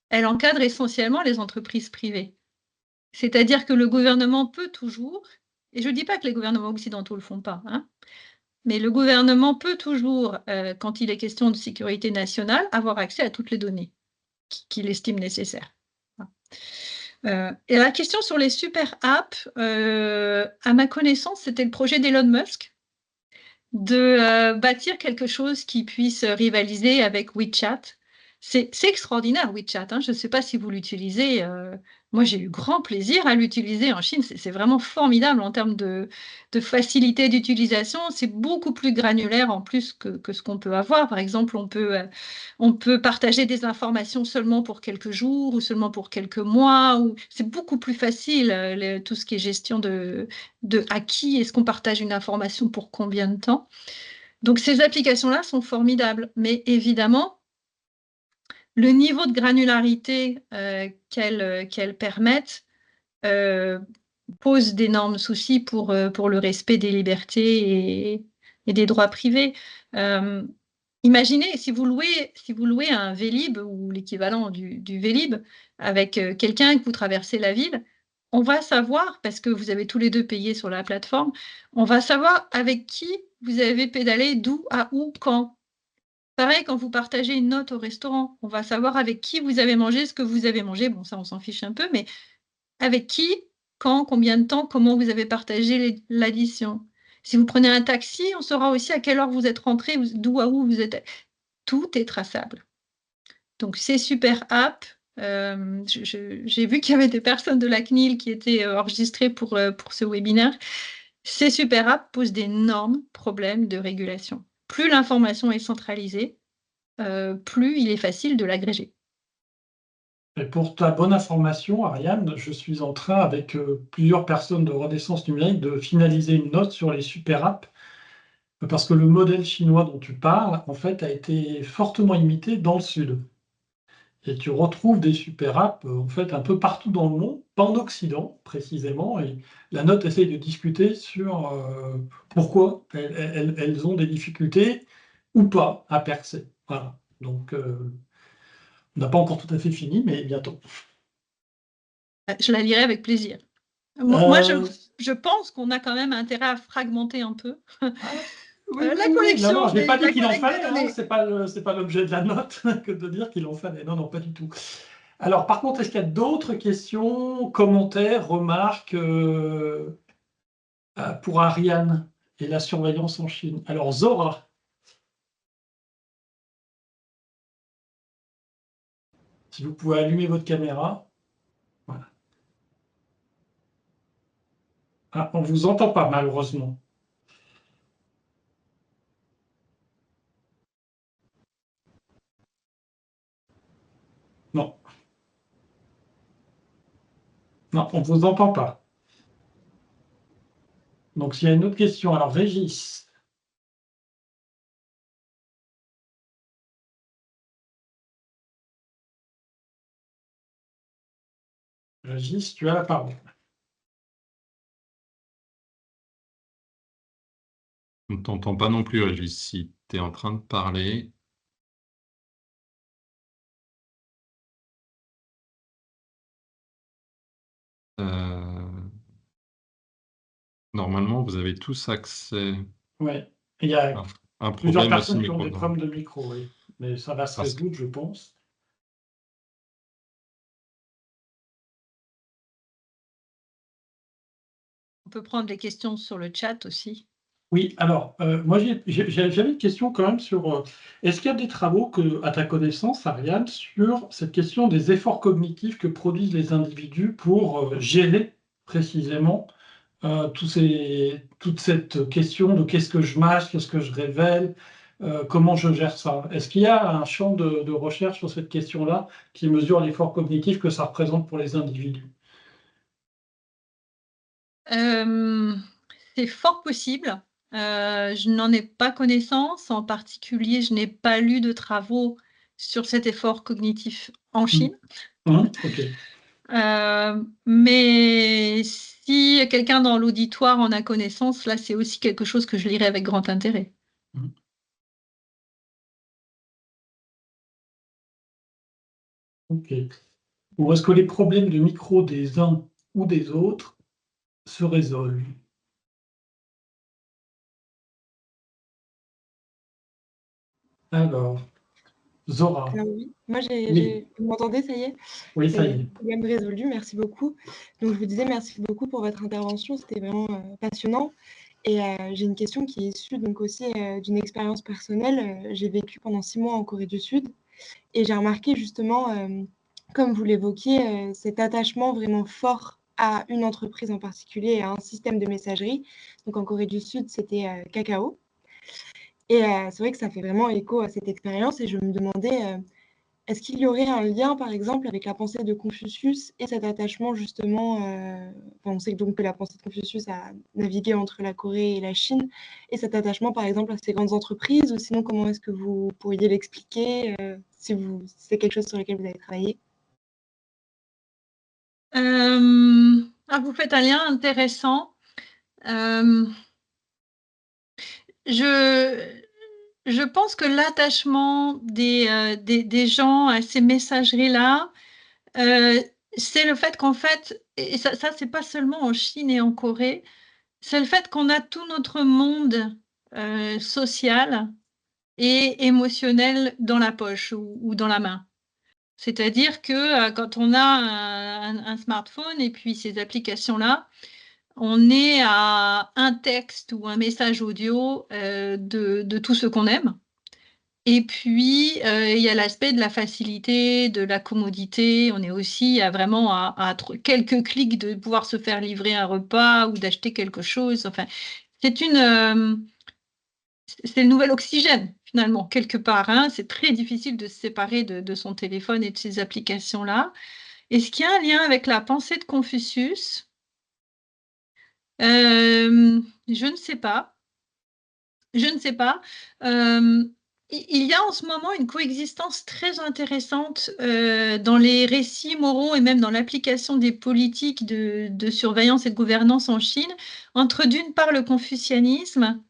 elle encadre essentiellement les entreprises privées. C'est-à-dire que le gouvernement peut toujours Et je ne dis pas que les gouvernements occidentaux ne le font pas, hein, mais le gouvernement peut toujours, quand il est question de sécurité nationale, avoir accès à toutes les données qu'il estime nécessaires. Et la question sur les super apps, à ma connaissance, c'était le projet d'Elon Musk de bâtir quelque chose qui puisse rivaliser avec WeChat. C'est extraordinaire, WeChat, hein. Je ne sais pas si vous l'utilisez. Moi, j'ai eu grand plaisir à l'utiliser en Chine. C'est vraiment formidable en termes de facilité d'utilisation. C'est beaucoup plus granulaire en plus que ce qu'on peut avoir. Par exemple, on peut partager des informations seulement pour quelques jours ou seulement pour quelques mois. C'est beaucoup plus facile, tout ce qui est gestion de à qui est-ce qu'on partage une information pour combien de temps. Donc, ces applications-là sont formidables. Mais évidemment, le niveau de granularité qu'elles permettent pose d'énormes soucis pour le respect des libertés et des droits privés. Imaginez, si vous louez un Vélib ou l'équivalent du Vélib avec quelqu'un que vous traversez la ville, on va savoir, parce que vous avez tous les deux payé sur la plateforme, on va savoir avec qui vous avez pédalé, d'où à où, quand. Pareil, quand vous partagez une note au restaurant, on va savoir avec qui vous avez mangé, ce que vous avez mangé. Bon, ça, on s'en fiche un peu, mais avec qui, quand, combien de temps, comment vous avez partagé l'addition. Si vous prenez un taxi, on saura aussi à quelle heure vous êtes rentré, d'où à où vous êtes. Tout est traçable. Donc, ces super apps, j'ai vu qu'il y avait des personnes de la CNIL qui étaient enregistrées pour ce webinaire. Ces super apps posent d'énormes problèmes de régulation. Plus l'information est centralisée, plus il est facile de l'agréger. Et pour ta bonne information, Ariane, je suis en train, avec plusieurs personnes de Renaissance numérique, de finaliser une note sur les super apps, parce que le modèle chinois dont tu parles, en fait, a été fortement imité dans le Sud. Et tu retrouves des super apps, en fait, un peu partout dans le monde, pas en Occident, précisément, et la note essaye de discuter sur pourquoi elles ont des difficultés ou pas à percer. Voilà. Donc, on n'a pas encore tout à fait fini, mais bientôt. Je la lirai avec plaisir. Moi, je pense qu'on a quand même intérêt à fragmenter un peu la collection. Non, je n'ai pas dit qu'il en fallait, hein, c'est pas l'objet de la note que de dire qu'il en fallait. Non, non, pas du tout. Alors, par contre, est-ce qu'il y a d'autres questions, commentaires, remarques pour Ariane et la surveillance en Chine? Alors, Zora. Si vous pouvez allumer votre caméra. Voilà. Ah, on ne vous entend pas, malheureusement. Non. Non, on ne vous entend pas. Donc, s'il y a une autre question, alors Régis. Régis, tu as la parole. On ne t'entend pas non plus, Régis, si tu es en train de parler. Normalement, vous avez tous accès. Oui, il y a un plusieurs problème à ce personnes qui ont micro. des problèmes de micro, oui. Mais ça va se résoudre, je pense. On peut prendre les questions sur le chat aussi. Oui, alors, moi, j'avais une question quand même sur, est-ce qu'il y a des travaux, à ta connaissance, Ariane, sur cette question des efforts cognitifs que produisent les individus pour gérer précisément toute cette question de qu'est-ce que je mâche, qu'est-ce que je révèle, comment je gère ça? Est-ce qu'il y a un champ de recherche sur cette question-là qui mesure l'effort cognitif que ça représente pour les individus? C'est fort possible. Je n'en ai pas connaissance. En particulier, je n'ai pas lu de travaux sur cet effort cognitif en Chine. Ok. Mais si quelqu'un dans l'auditoire en a connaissance, là, c'est aussi quelque chose que je lirai avec grand intérêt. Ok. Ou est-ce que les problèmes de micro des uns ou des autres se résolvent? Alors, Zora. Oui, moi, Oui. vous m'entendez, ça y est? Oui, ça y est. Problème résolu, merci beaucoup. Donc, je vous disais merci beaucoup pour votre intervention, c'était vraiment passionnant. Et j'ai une question qui est issue donc aussi d'une expérience personnelle. J'ai vécu pendant 6 mois en Corée du Sud et j'ai remarqué justement, comme vous l'évoquiez, cet attachement vraiment fort à une entreprise en particulier et à un système de messagerie. Donc, en Corée du Sud, c'était Kakao. Et c'est vrai que ça fait vraiment écho à cette expérience et je me demandais, est-ce qu'il y aurait un lien, par exemple, avec la pensée de Confucius et cet attachement justement, on sait donc que la pensée de Confucius a navigué entre la Corée et la Chine, et cet attachement, par exemple, à ces grandes entreprises, ou sinon, comment est-ce que vous pourriez l'expliquer, si c'est quelque chose sur lequel vous avez travaillé? Vous faites un lien intéressant. Euh, je pense que l'attachement des gens à ces messageries-là, c'est le fait qu'en fait, et ça c'est pas seulement en Chine et en Corée, c'est le fait qu'on a tout notre monde social et émotionnel dans la poche ou dans la main. C'est-à-dire que quand on a un smartphone et puis ces applications-là, on est à un texte ou un message audio de tout ce qu'on aime. Et puis, il y a l'aspect de la facilité, de la commodité. On est aussi vraiment à quelques clics de pouvoir se faire livrer un repas ou d'acheter quelque chose. Enfin, c'est c'est le nouvel oxygène, finalement, quelque part, hein. C'est très difficile de se séparer de son téléphone et de ces applications-là. Est-ce qu'il y a un lien avec la pensée de Confucius? Je ne sais pas. Je ne sais pas. Il y a en ce moment une coexistence très intéressante dans les récits moraux et même dans l'application des politiques de surveillance et de gouvernance en Chine entre d'une part le confucianisme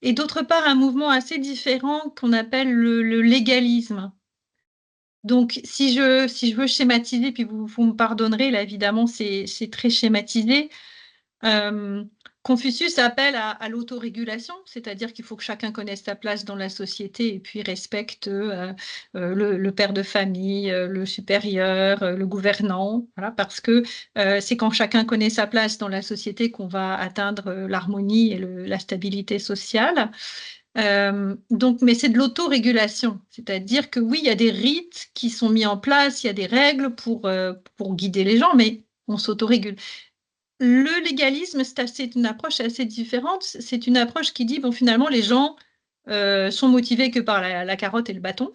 et d'autre part un mouvement assez différent qu'on appelle le légalisme. Donc, si je veux schématiser, puis vous me pardonnerez, là évidemment c'est très schématisé, euh, Confucius appelle à l'autorégulation, c'est-à-dire qu'il faut que chacun connaisse sa place dans la société et puis respecte le père de famille, le supérieur, le gouvernant, voilà, parce que c'est quand chacun connaît sa place dans la société qu'on va atteindre l'harmonie et la stabilité sociale. Donc, mais c'est de l'autorégulation, c'est-à-dire que oui, il y a des rites qui sont mis en place, il y a des règles pour guider les gens, mais on s'autorégule. Le légalisme, c'est une approche assez différente. C'est une approche qui dit, bon, finalement, les gens sont motivés que par la carotte et le bâton.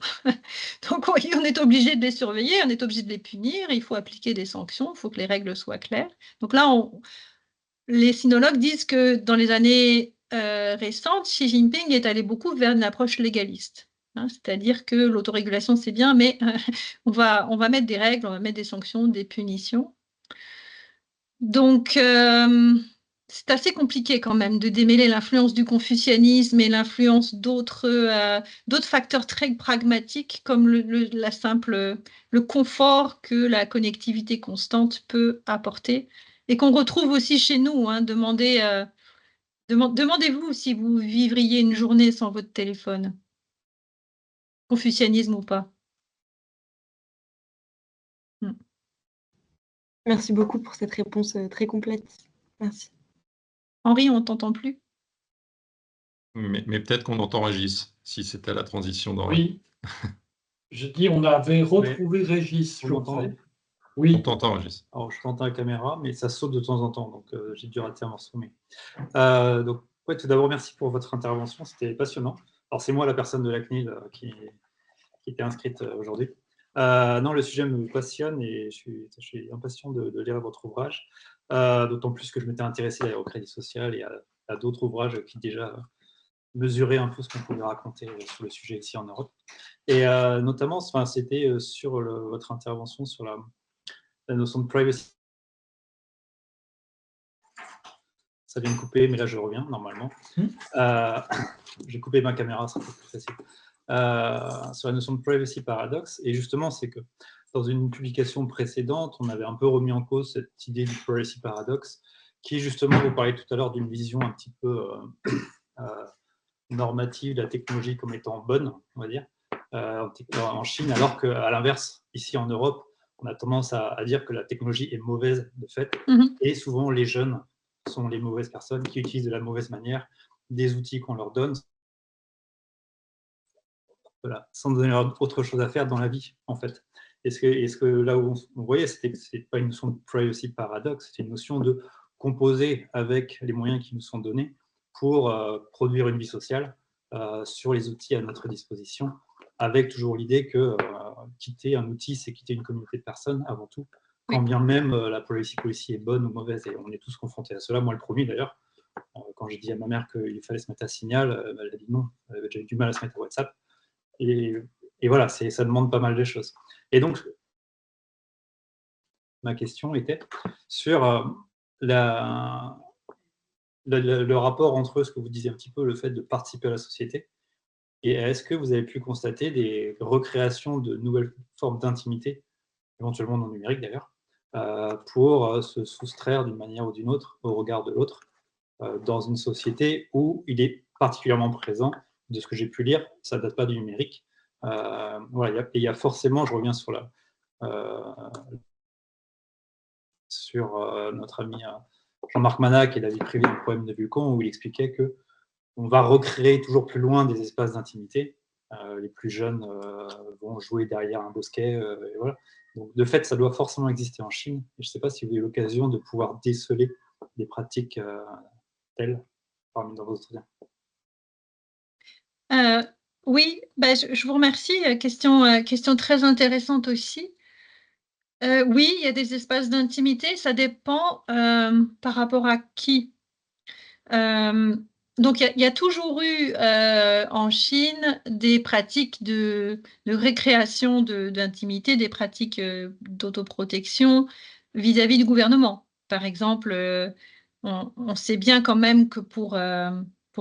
Donc, on est obligé de les surveiller, on est obligé de les punir, il faut appliquer des sanctions, il faut que les règles soient claires. Donc là, les sinologues disent que dans les années récentes, Xi Jinping est allé beaucoup vers une approche légaliste. Hein, c'est-à-dire que l'autorégulation, c'est bien, mais on va mettre des règles, on va mettre des sanctions, des punitions. Donc, c'est assez compliqué quand même de démêler l'influence du confucianisme et l'influence d'autres facteurs très pragmatiques comme le confort que la connectivité constante peut apporter et qu'on retrouve aussi chez nous. Hein. Demandez-vous si vous vivriez une journée sans votre téléphone, confucianisme ou pas. Merci beaucoup pour cette réponse très complète. Merci. Henri, on t'entend plus? Mais peut-être qu'on entend Régis, si c'était la transition d'Henri. Oui. Je dis, on avait retrouvé Régis. Vous m'entendez? Oui. On t'entend, Régis. Alors, je t'entends à la caméra, mais ça saute de temps en temps, donc j'ai dû rater un morceau. Donc, ouais, tout d'abord, merci pour votre intervention, c'était passionnant. Alors, c'est moi la personne de la CNIL qui était inscrite aujourd'hui. Non, le sujet me passionne et je suis impatient de lire votre ouvrage, d'autant plus que je m'étais intéressé au crédit social et à d'autres ouvrages qui déjà mesuraient un peu ce qu'on pouvait raconter sur le sujet ici en Europe. Et notamment, c'était sur votre intervention sur la notion de privacy. Ça vient de couper, mais là je reviens normalement. J'ai coupé ma caméra, ça sera plus facile. Sur la notion de privacy paradox, et justement, c'est que dans une publication précédente, on avait un peu remis en cause cette idée du privacy paradox, qui justement, vous parliez tout à l'heure d'une vision un petit peu normative de la technologie comme étant bonne, on va dire, en Chine, alors qu'à l'inverse, ici en Europe, on a tendance à dire que la technologie est mauvaise de fait, et souvent les jeunes sont les mauvaises personnes qui utilisent de la mauvaise manière des outils qu'on leur donne, voilà, sans donner leur autre chose à faire dans la vie, en fait. Est-ce que là où on voyait, c'est pas une notion de privacy paradoxe, c'est une notion de composer avec les moyens qui nous sont donnés pour produire une vie sociale sur les outils à notre disposition, avec toujours l'idée que quitter un outil, c'est quitter une communauté de personnes avant tout, quand bien même la policy est bonne ou mauvaise, et on est tous confrontés à cela, moi le premier d'ailleurs. Quand j'ai dit à ma mère qu'il fallait se mettre à Signal, elle a dit non, elle avait déjà eu du mal à se mettre à WhatsApp. Et voilà, ça demande pas mal de choses. Et donc, ma question était sur le rapport entre ce que vous disiez un petit peu, le fait de participer à la société, et est-ce que vous avez pu constater des recréations de nouvelles formes d'intimité, éventuellement non numérique d'ailleurs, pour se soustraire d'une manière ou d'une autre au regard de l'autre, dans une société où il est particulièrement présent. De ce que j'ai pu lire, ça ne date pas du numérique. Voilà, il y a forcément, je reviens sur notre ami Jean-Marc Manac et la vie privée du poème de Vulcan, où il expliquait qu'on va recréer toujours plus loin des espaces d'intimité. Les plus jeunes vont jouer derrière un bosquet. Et voilà. Donc, de fait, ça doit forcément exister en Chine. Et je ne sais pas si vous avez eu l'occasion de pouvoir déceler des pratiques telles parmi dans vos étudiants. Oui, je vous remercie. Question très intéressante aussi. Oui, il y a des espaces d'intimité, ça dépend par rapport à qui. Donc, il y a toujours eu en Chine des pratiques de récréation d'intimité, des pratiques d'autoprotection vis-à-vis du gouvernement. Par exemple, on sait bien quand même que pour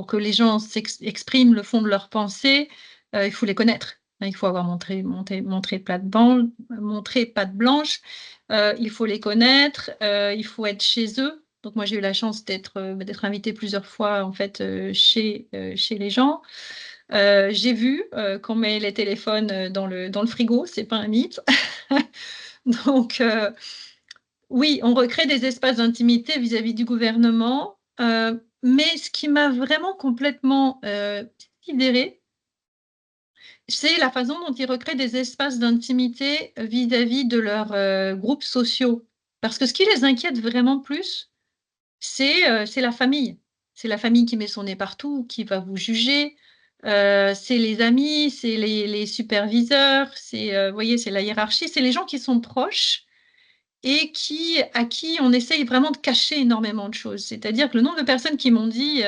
que les gens expriment le fond de leurs pensées, il faut les connaître. Il faut avoir montré patte blanche, il faut les connaître, il faut être chez eux. Donc moi j'ai eu la chance d'être invitée plusieurs fois en fait chez les gens. J'ai vu qu'on met les téléphones dans le frigo, c'est pas un mythe. Donc oui, on recrée des espaces d'intimité vis-à-vis du gouvernement, mais ce qui m'a vraiment complètement sidérée, c'est la façon dont ils recréent des espaces d'intimité vis-à-vis de leurs groupes sociaux. Parce que ce qui les inquiète vraiment plus, c'est la famille. C'est la famille qui met son nez partout, qui va vous juger. C'est les amis, c'est les superviseurs, vous voyez, c'est la hiérarchie, c'est les gens qui sont proches et à qui on essaye vraiment de cacher énormément de choses. C'est-à-dire que le nombre de personnes qui m'ont dit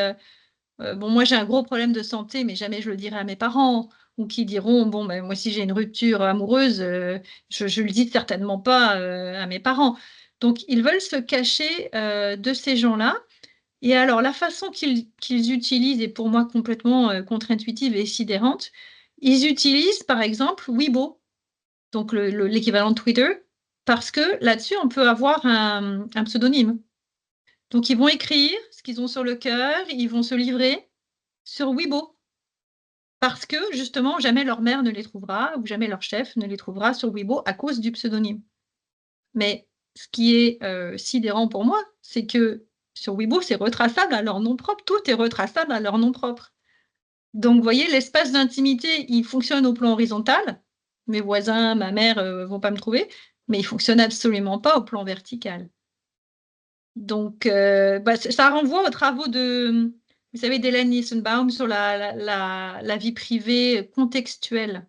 bon, moi j'ai un gros problème de santé, mais jamais je le dirai à mes parents, ou qui diront bon, ben, moi si j'ai une rupture amoureuse, je le dis certainement pas à mes parents. Donc ils veulent se cacher de ces gens-là. Et alors la façon qu'ils utilisent est pour moi complètement contre-intuitive et sidérante. Ils utilisent par exemple Weibo, donc l'équivalent de Twitter, parce que là-dessus on peut avoir un pseudonyme. Donc ils vont écrire ce qu'ils ont sur le cœur, ils vont se livrer sur Weibo. Parce que justement, jamais leur mère ne les trouvera ou jamais leur chef ne les trouvera sur Weibo à cause du pseudonyme. Mais ce qui est sidérant pour moi, c'est que sur Weibo, c'est retraçable à leur nom propre. Tout est retraçable à leur nom propre. Donc, vous voyez, l'espace d'intimité, il fonctionne au plan horizontal. Mes voisins, ma mère ne vont pas me trouver, mais il fonctionne absolument pas au plan vertical. Donc, ça renvoie aux travaux de, vous savez, d'Hélène Nissenbaum sur la vie privée contextuelle.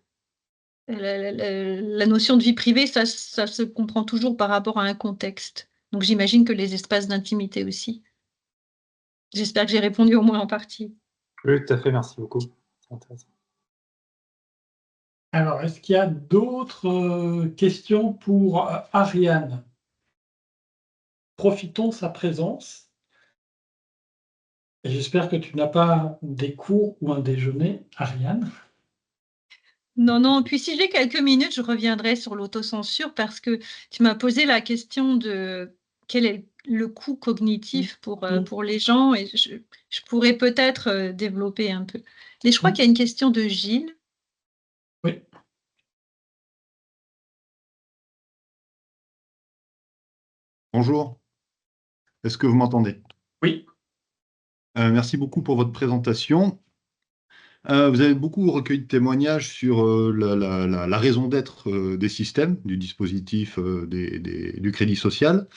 La notion de vie privée, ça se comprend toujours par rapport à un contexte. Donc, j'imagine que les espaces d'intimité aussi. J'espère que j'ai répondu au moins en partie. Oui, tout à fait, merci beaucoup. C'est intéressant. Alors, est-ce qu'il y a d'autres questions pour Ariane? Profitons de sa présence. Et j'espère que tu n'as pas des cours ou un déjeuner, Ariane. Non, non. Puis si j'ai quelques minutes, je reviendrai sur l'autocensure parce que tu m'as posé la question de quel est le coût cognitif pour les gens, et je pourrais peut-être développer un peu. Mais je crois qu'il y a une question de Gilles. Oui. Bonjour, est-ce que vous m'entendez? Oui. Merci beaucoup pour votre présentation. Vous avez beaucoup recueilli de témoignages sur la raison d'être des systèmes, du dispositif du crédit social.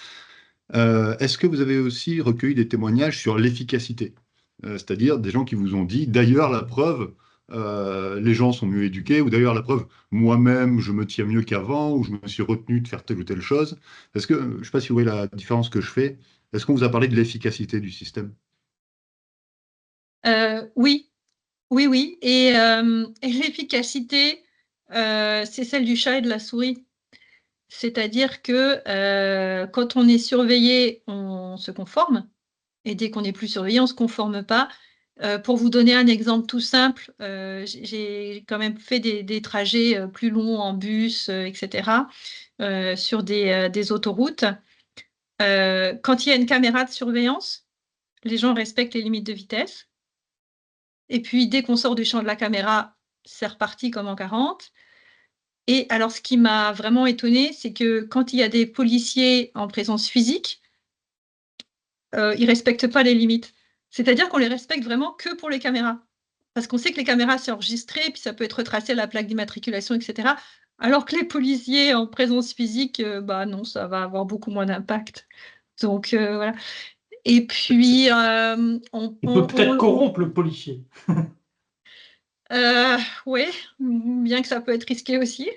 Est-ce que vous avez aussi recueilli des témoignages sur l'efficacité? C'est-à-dire des gens qui vous ont dit, d'ailleurs, la preuve, les gens sont mieux éduqués, ou d'ailleurs, la preuve, moi-même, je me tiens mieux qu'avant, ou je me suis retenu de faire telle ou telle chose. Est-ce que, je ne sais pas si vous voyez la différence que je fais, est-ce qu'on vous a parlé de l'efficacité du système? Oui, oui. Et l'efficacité, c'est celle du chat et de la souris. C'est-à-dire que quand on est surveillé, on se conforme. Et dès qu'on n'est plus surveillé, on ne se conforme pas. Pour vous donner un exemple tout simple, j'ai quand même fait des trajets plus longs en bus, etc., sur des autoroutes. Quand il y a une caméra de surveillance, les gens respectent les limites de vitesse. Et puis, dès qu'on sort du champ de la caméra, c'est reparti comme en 40. Et alors, ce qui m'a vraiment étonnée, c'est que quand il y a des policiers en présence physique, ils ne respectent pas les limites. C'est-à-dire qu'on les respecte vraiment que pour les caméras. Parce qu'on sait que les caméras, c'est enregistré, puis ça peut être retracé à la plaque d'immatriculation, etc. Alors que les policiers en présence physique, bah non, ça va avoir beaucoup moins d'impact. Donc, voilà. Et puis, On peut peut-être corrompre le policier. Oui, bien que ça peut être risqué aussi.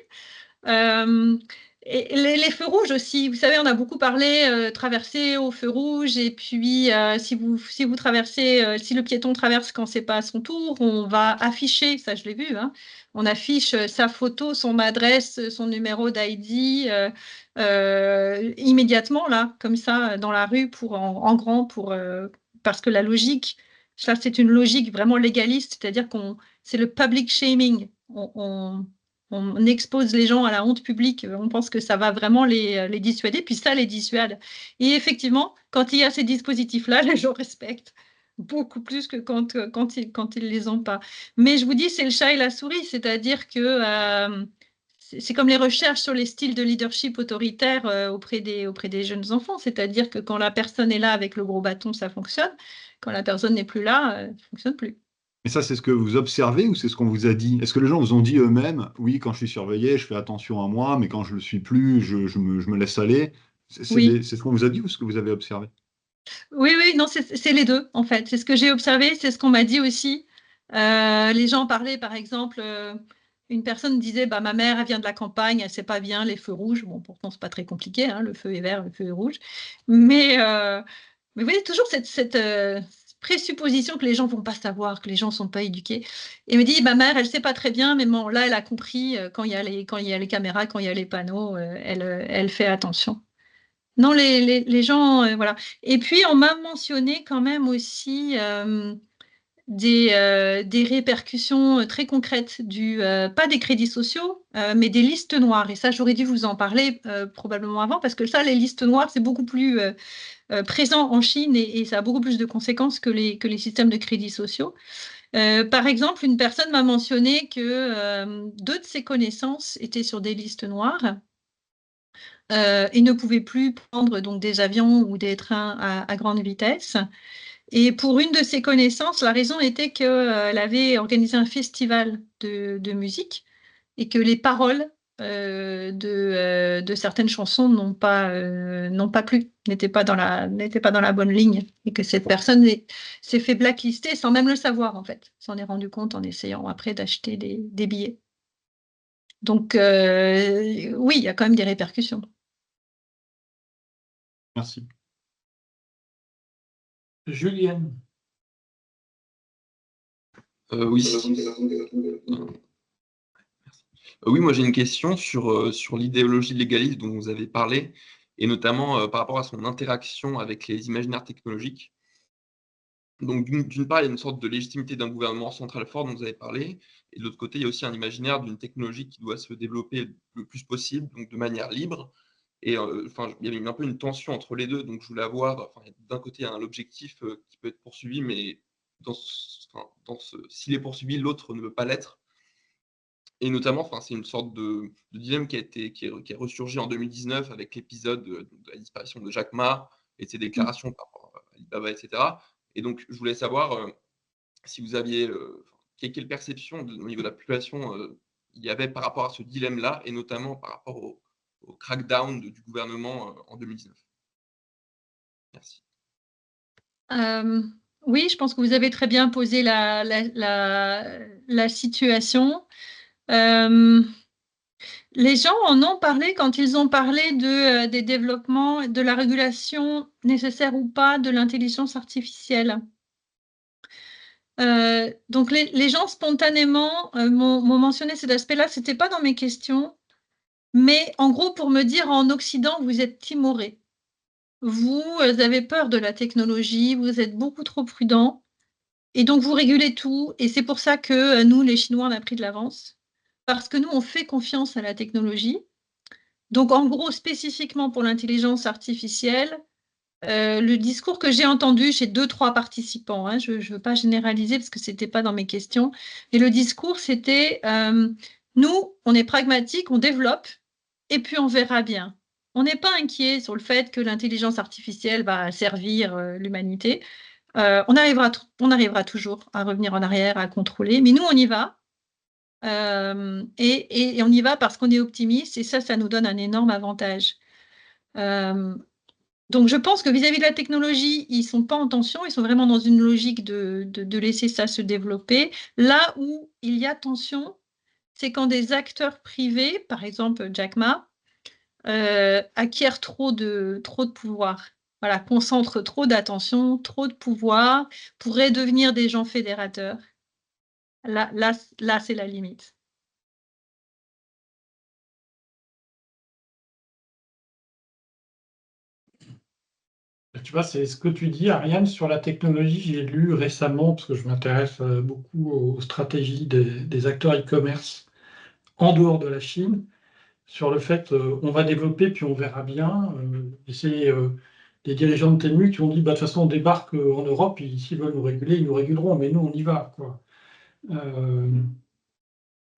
Et les feux rouges aussi, vous savez, on a beaucoup parlé traverser au feu rouge, et puis si vous traversez, si le piéton traverse quand c'est pas à son tour, on va afficher, ça je l'ai vu, hein, on affiche sa photo, son adresse, son numéro d'ID immédiatement là, comme ça, dans la rue, en grand, parce que la logique, ça c'est une logique vraiment légaliste, c'est-à-dire c'est le public shaming. On expose les gens à la honte publique, on pense que ça va vraiment les dissuader, puis ça les dissuade. Et effectivement, quand il y a ces dispositifs-là, les gens respectent beaucoup plus que quand ils les ont pas. Mais je vous dis, c'est le chat et la souris, c'est-à-dire que c'est comme les recherches sur les styles de leadership autoritaire auprès des jeunes enfants, c'est-à-dire que quand la personne est là avec le gros bâton, ça fonctionne. Quand la personne n'est plus là, ça ne fonctionne plus. Et ça, c'est ce que vous observez ou c'est ce qu'on vous a dit? Est-ce que les gens vous ont dit eux-mêmes, oui, quand je suis surveillé, je fais attention à moi, mais quand je ne le suis plus, je me laisse aller? Oui. C'est ce qu'on vous a dit ou ce que vous avez observé? Oui, non, c'est les deux, en fait. C'est ce que j'ai observé, c'est ce qu'on m'a dit aussi. Les gens parlaient, par exemple, une personne disait, bah, ma mère, elle vient de la campagne, elle ne sait pas bien les feux rouges. Bon, pourtant, ce n'est pas très compliqué, hein, le feu est vert, le feu est rouge. Mais vous voyez, toujours cette présupposition que les gens ne vont pas savoir, que les gens ne sont pas éduqués. Et me dit, ma mère, elle ne sait pas très bien, mais bon, là, elle a compris, quand il y a les caméras, quand il y a les panneaux, elle fait attention. Non, les gens, voilà. Et puis, on m'a mentionné quand même aussi des répercussions très concrètes pas des crédits sociaux, mais des listes noires. Et ça, j'aurais dû vous en parler probablement avant, parce que ça, les listes noires, c'est beaucoup plus présent en Chine, et ça a beaucoup plus de conséquences que les systèmes de crédits sociaux. Par exemple, une personne m'a mentionné que 2 de ses connaissances étaient sur des listes noires. Et ne pouvait plus prendre donc des avions ou des trains à grande vitesse. Et pour une de ses connaissances, la raison était qu'elle avait organisé un festival de musique et que les paroles de certaines chansons n'ont pas plu, n'étaient pas dans la bonne ligne, et que cette personne s'est fait blacklister sans même le savoir, en fait. S'en est rendu compte en essayant après d'acheter des billets. Donc, oui, il y a quand même des répercussions. Merci. Julienne. Oui. Oui, moi j'ai une question sur l'idéologie légaliste dont vous avez parlé, et notamment par rapport à son interaction avec les imaginaires technologiques. Donc d'une part, il y a une sorte de légitimité d'un gouvernement central fort dont vous avez parlé, et de l'autre côté, il y a aussi un imaginaire d'une technologie qui doit se développer le plus possible, donc de manière libre. Et enfin, il y avait un peu une tension entre les deux, donc je voulais avoir, enfin, d'un côté, l'objectif qui peut être poursuivi, mais s'il est poursuivi, l'autre ne veut pas l'être. Et notamment, enfin, c'est une sorte de dilemme qui est ressurgi en 2019 avec l'épisode de la disparition de Jack Ma et de ses déclarations par rapport à Alibaba, etc. Et donc, je voulais savoir si vous aviez quelle perception au niveau de la population il y avait par rapport à ce dilemme-là, et notamment par rapport au crackdown du gouvernement en 2019. Merci. Oui, je pense que vous avez très bien posé la situation. Les gens en ont parlé quand ils ont parlé des développements, de la régulation nécessaire ou pas de l'intelligence artificielle. Donc les gens spontanément m'ont mentionné cet aspect-là. Ce n'était pas dans mes questions, mais en gros pour me dire en Occident, vous êtes timorés. Vous avez peur de la technologie, vous êtes beaucoup trop prudents, et donc vous régulez tout. Et c'est pour ça que nous, les Chinois, on a pris de l'avance, parce que nous, on fait confiance à la technologie. Donc en gros, spécifiquement pour l'intelligence artificielle, le discours que j'ai entendu chez 2-3 participants, hein, je ne veux pas généraliser parce que ce n'était pas dans mes questions, mais le discours c'était nous, on est pragmatique, on développe et puis on verra bien. On n'est pas inquiet sur le fait que l'intelligence artificielle va servir l'humanité. On arrivera toujours à revenir en arrière, à contrôler, mais nous, on y va. Et on y va parce qu'on est optimiste et ça nous donne un énorme avantage. Donc, je pense que vis-à-vis de la technologie, ils ne sont pas en tension, ils sont vraiment dans une logique de laisser ça se développer. Là où il y a tension, c'est quand des acteurs privés, par exemple Jack Ma, acquièrent trop de pouvoir. Voilà, concentrent trop d'attention, trop de pouvoir, pourraient devenir des gens fédérateurs. Là c'est la limite. Tu vois, c'est ce que tu dis, Ariane, sur la technologie. J'ai lu récemment, parce que je m'intéresse beaucoup aux stratégies des acteurs e-commerce en dehors de la Chine, sur le fait qu'on va développer puis on verra bien. Et c'est des dirigeants de Temu qui ont dit, bah, de toute façon, on débarque en Europe, s'ils veulent nous réguler, ils nous réguleront, mais nous, on y va, quoi.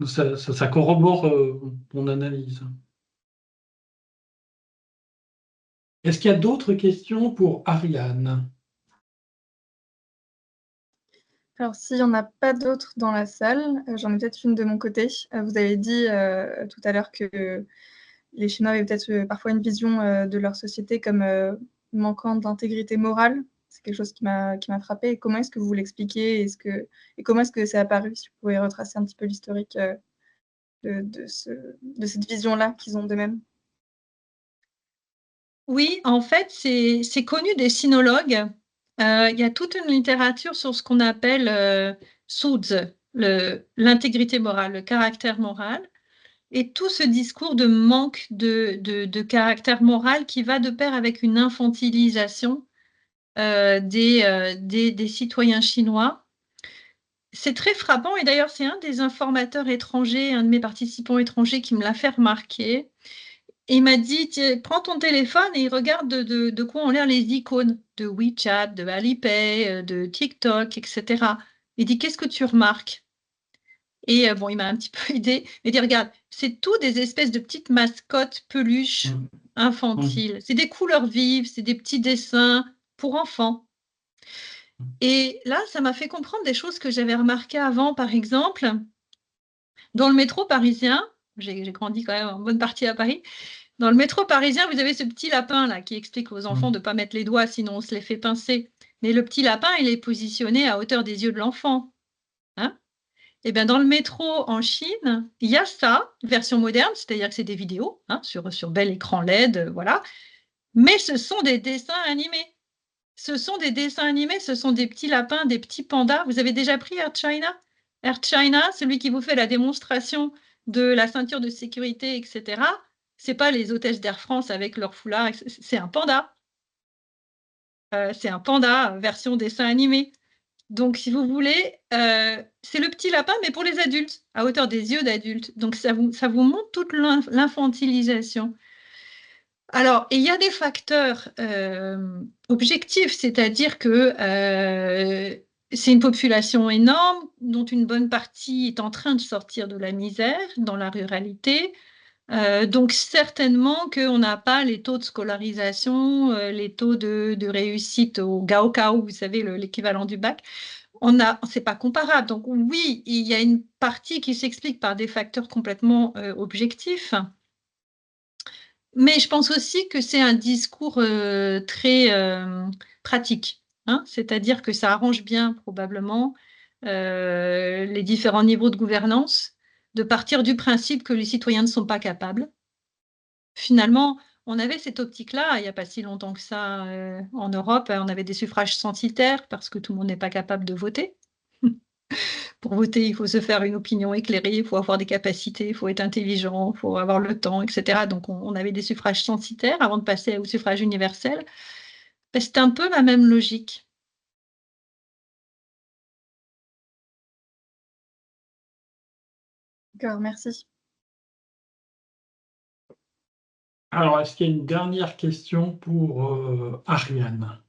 Ça corrobore mon analyse. Est-ce qu'il y a d'autres questions pour Ariane? Alors, s'il n'y en a pas d'autres dans la salle, j'en ai peut-être une de mon côté. Vous avez dit tout à l'heure que les Chinois avaient peut-être parfois une vision de leur société comme manquant d'intégrité morale. C'est quelque chose qui m'a frappée. Et comment est-ce que vous l'expliquez et comment est-ce que c'est apparu? Si vous pouvez retracer un petit peu l'historique de cette vision-là qu'ils ont d'eux-mêmes. Oui, en fait, c'est connu des sinologues. Il y a toute une littérature sur ce qu'on appelle Suzi, l'intégrité morale, le caractère moral, et tout ce discours de manque de caractère moral qui va de pair avec une infantilisation des citoyens chinois. C'est très frappant, et d'ailleurs, c'est un des informateurs étrangers, un de mes participants étrangers qui me l'a fait remarquer. Et il m'a dit, prends ton téléphone et regarde de quoi ont l'air les icônes de WeChat, de Alipay, de TikTok, etc. Il dit, qu'est-ce que tu remarques? Et bon, il m'a un petit peu aidé. Il dit, regarde, c'est tout des espèces de petites mascottes peluches infantiles. C'est des couleurs vives, c'est des petits dessins pour enfants. Et là, ça m'a fait comprendre des choses que j'avais remarquées avant. Par exemple, dans le métro parisien, j'ai grandi quand même en bonne partie à Paris. Dans le métro parisien, vous avez ce petit lapin là qui explique aux enfants de ne pas mettre les doigts, sinon on se les fait pincer. Mais le petit lapin, il est positionné à hauteur des yeux de l'enfant. Hein? Et bien dans le métro en Chine, il y a ça, version moderne, c'est-à-dire que c'est des vidéos hein, sur bel écran LED, voilà. Mais ce sont des dessins animés. Ce sont des dessins animés, ce sont des petits lapins, des petits pandas. Vous avez déjà pris Air China? Air China, celui qui vous fait la démonstration de la ceinture de sécurité, etc. C'est pas les hôtesses d'Air France avec leur foulard, c'est un panda. C'est un panda version dessin animé. Donc, si vous voulez, c'est le petit lapin, mais pour les adultes, à hauteur des yeux d'adultes. Donc, ça vous montre toute l'infantilisation. Alors, il y a des facteurs objectifs, c'est-à-dire que c'est une population énorme dont une bonne partie est en train de sortir de la misère dans la ruralité. Donc certainement qu'on n'a pas les taux de scolarisation, les taux de réussite au Gaokao, vous savez, l'équivalent du bac. C'est pas comparable. Donc oui, il y a une partie qui s'explique par des facteurs complètement objectifs. Mais je pense aussi que c'est un discours très pratique, hein. C'est-à-dire que ça arrange bien probablement les différents niveaux de gouvernance de partir du principe que les citoyens ne sont pas capables. Finalement, on avait cette optique-là il n'y a pas si longtemps que ça en Europe. On avait des suffrages censitaires parce que tout le monde n'est pas capable de voter. Pour voter, il faut se faire une opinion éclairée, il faut avoir des capacités, il faut être intelligent, il faut avoir le temps, etc. Donc, on avait des suffrages censitaires avant de passer au suffrage universel. C'est un peu la même logique. D'accord, merci. Alors, est-ce qu'il y a une dernière question pour Ariane?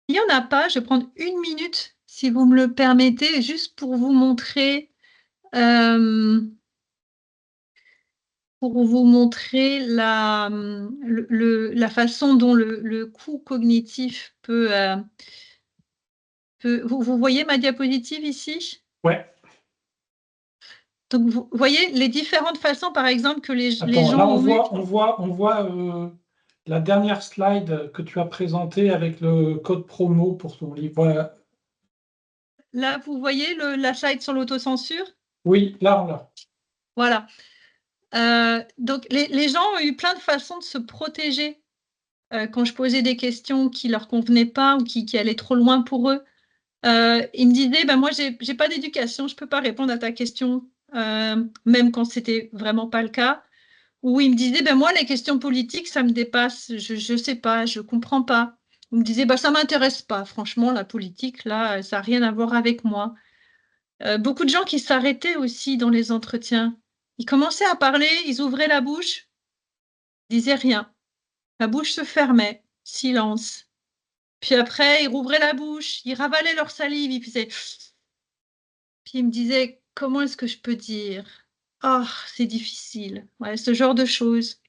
Il n'y en a pas. Je vais prendre 1 minute, si vous me le permettez, juste pour vous montrer, la façon dont le coût cognitif peut... Vous voyez ma diapositive ici? Ouais. Donc, vous voyez les différentes façons, par exemple, que les Attends, gens là, ont eu. on voit la dernière slide que tu as présentée avec le code promo pour ton livre. Voilà. Là, vous voyez la slide sur l'autocensure? Oui, là, on l'a. Voilà. Donc, les gens ont eu plein de façons de se protéger quand je posais des questions qui ne leur convenaient pas ou qui allaient trop loin pour eux. Ils me disaient, ben, moi, j'ai pas d'éducation, je ne peux pas répondre à ta question, même quand c'était vraiment pas le cas. Ou ils me disaient, ben, moi, les questions politiques, ça me dépasse, je ne sais pas, je ne comprends pas. Ils me disaient, ben, ça ne m'intéresse pas, franchement, la politique, là, ça n'a rien à voir avec moi. Beaucoup de gens qui s'arrêtaient aussi dans les entretiens. Ils commençaient à parler, ils ouvraient la bouche, ils disaient rien. La bouche se fermait, silence. Puis après, ils rouvraient la bouche, ils ravalaient leur salive, ils faisaient... Puis ils me disaient, comment est-ce que je peux dire? Oh, c'est difficile. Ouais, ce genre de choses.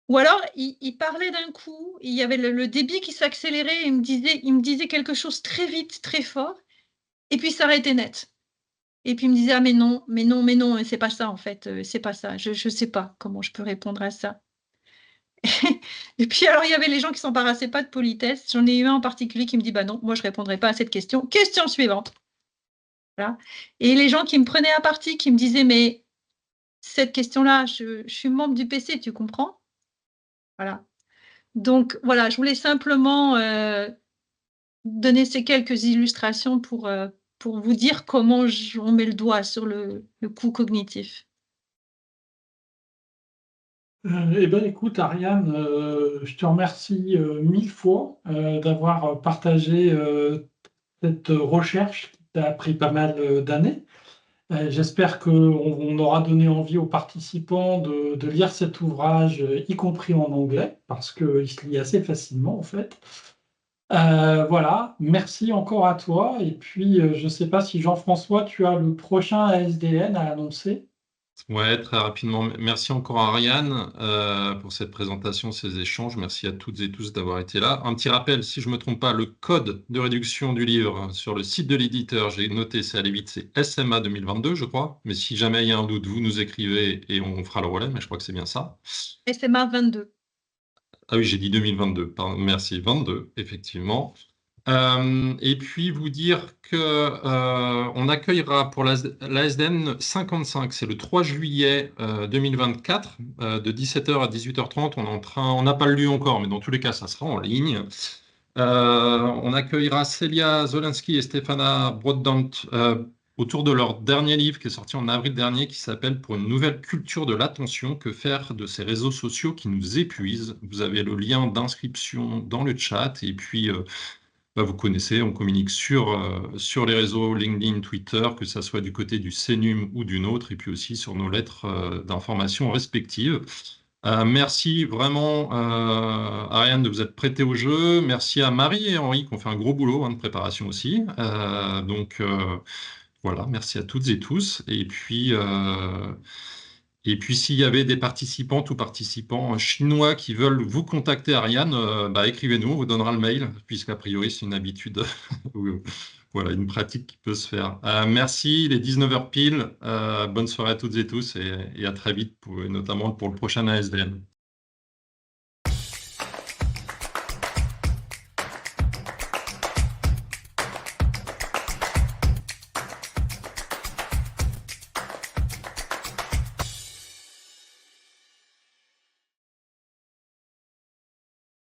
Ou alors, ils parlaient d'un coup, il y avait le débit qui s'accélérait, et il me disait quelque chose très vite, très fort, et puis s'arrêtait net. Et puis il me disait, ah mais non, mais non, mais non, c'est pas ça en fait, c'est pas ça, je sais pas comment je peux répondre à ça. Et puis alors il y avait les gens qui s'embarrassaient pas de politesse. J'en ai eu un en particulier qui me dit, bah non, moi je répondrai pas à cette question. Question suivante. Voilà. Et les gens qui me prenaient à partie, qui me disaient, mais cette question-là, je suis membre du PC, tu comprends? Voilà. Donc voilà, je voulais simplement donner ces quelques illustrations pour vous dire comment on met le doigt sur le coût cognitif. Eh bien, écoute, Ariane, je te remercie 1000 fois d'avoir partagé cette recherche qui t'a pris pas mal d'années. J'espère qu'on aura donné envie aux participants de lire cet ouvrage, y compris en anglais, parce qu'il se lit assez facilement, en fait. Voilà, merci encore à toi. Et puis, je ne sais pas si Jean-François, tu as le prochain ASDN à annoncer. Ouais, très rapidement. Merci encore à Ariane pour cette présentation, ces échanges. Merci à toutes et tous d'avoir été là. Un petit rappel, si je ne me trompe pas, le code de réduction du livre sur le site de l'éditeur, j'ai noté, c'est allé vite, c'est SMA 2022, je crois. Mais si jamais il y a un doute, vous nous écrivez et on fera le relais, mais je crois que c'est bien ça. SMA 22. Ah oui, j'ai dit 2022, pardon, merci, 22, effectivement. Et puis vous dire que on accueillera pour l'ASDN 55, c'est le 3 juillet 2024, de 17h à 18h30. On n'a pas le lieu encore, mais dans tous les cas, ça sera en ligne. On accueillera Célia Zolensky et Stefana Broddant autour de leur dernier livre qui est sorti en avril dernier, qui s'appelle Pour une nouvelle culture de l'attention, que faire de ces réseaux sociaux qui nous épuisent. Vous avez le lien d'inscription dans le chat, et puis vous connaissez, on communique sur les réseaux LinkedIn, Twitter, que ça soit du côté du CNUM ou d'une autre, et puis aussi sur nos lettres d'information respectives. Merci vraiment, Ariane, de vous être prêté au jeu. Merci à Marie et Henri qui ont fait un gros boulot de préparation aussi. Voilà, merci à toutes et tous. Et puis, s'il y avait des participantes ou participants chinois qui veulent vous contacter, Ariane, écrivez-nous, on vous donnera le mail, puisqu'a priori, c'est une habitude, voilà, une pratique qui peut se faire. Merci, il est 19h pile. Bonne soirée à toutes et tous et à très vite, notamment pour le prochain ASDN.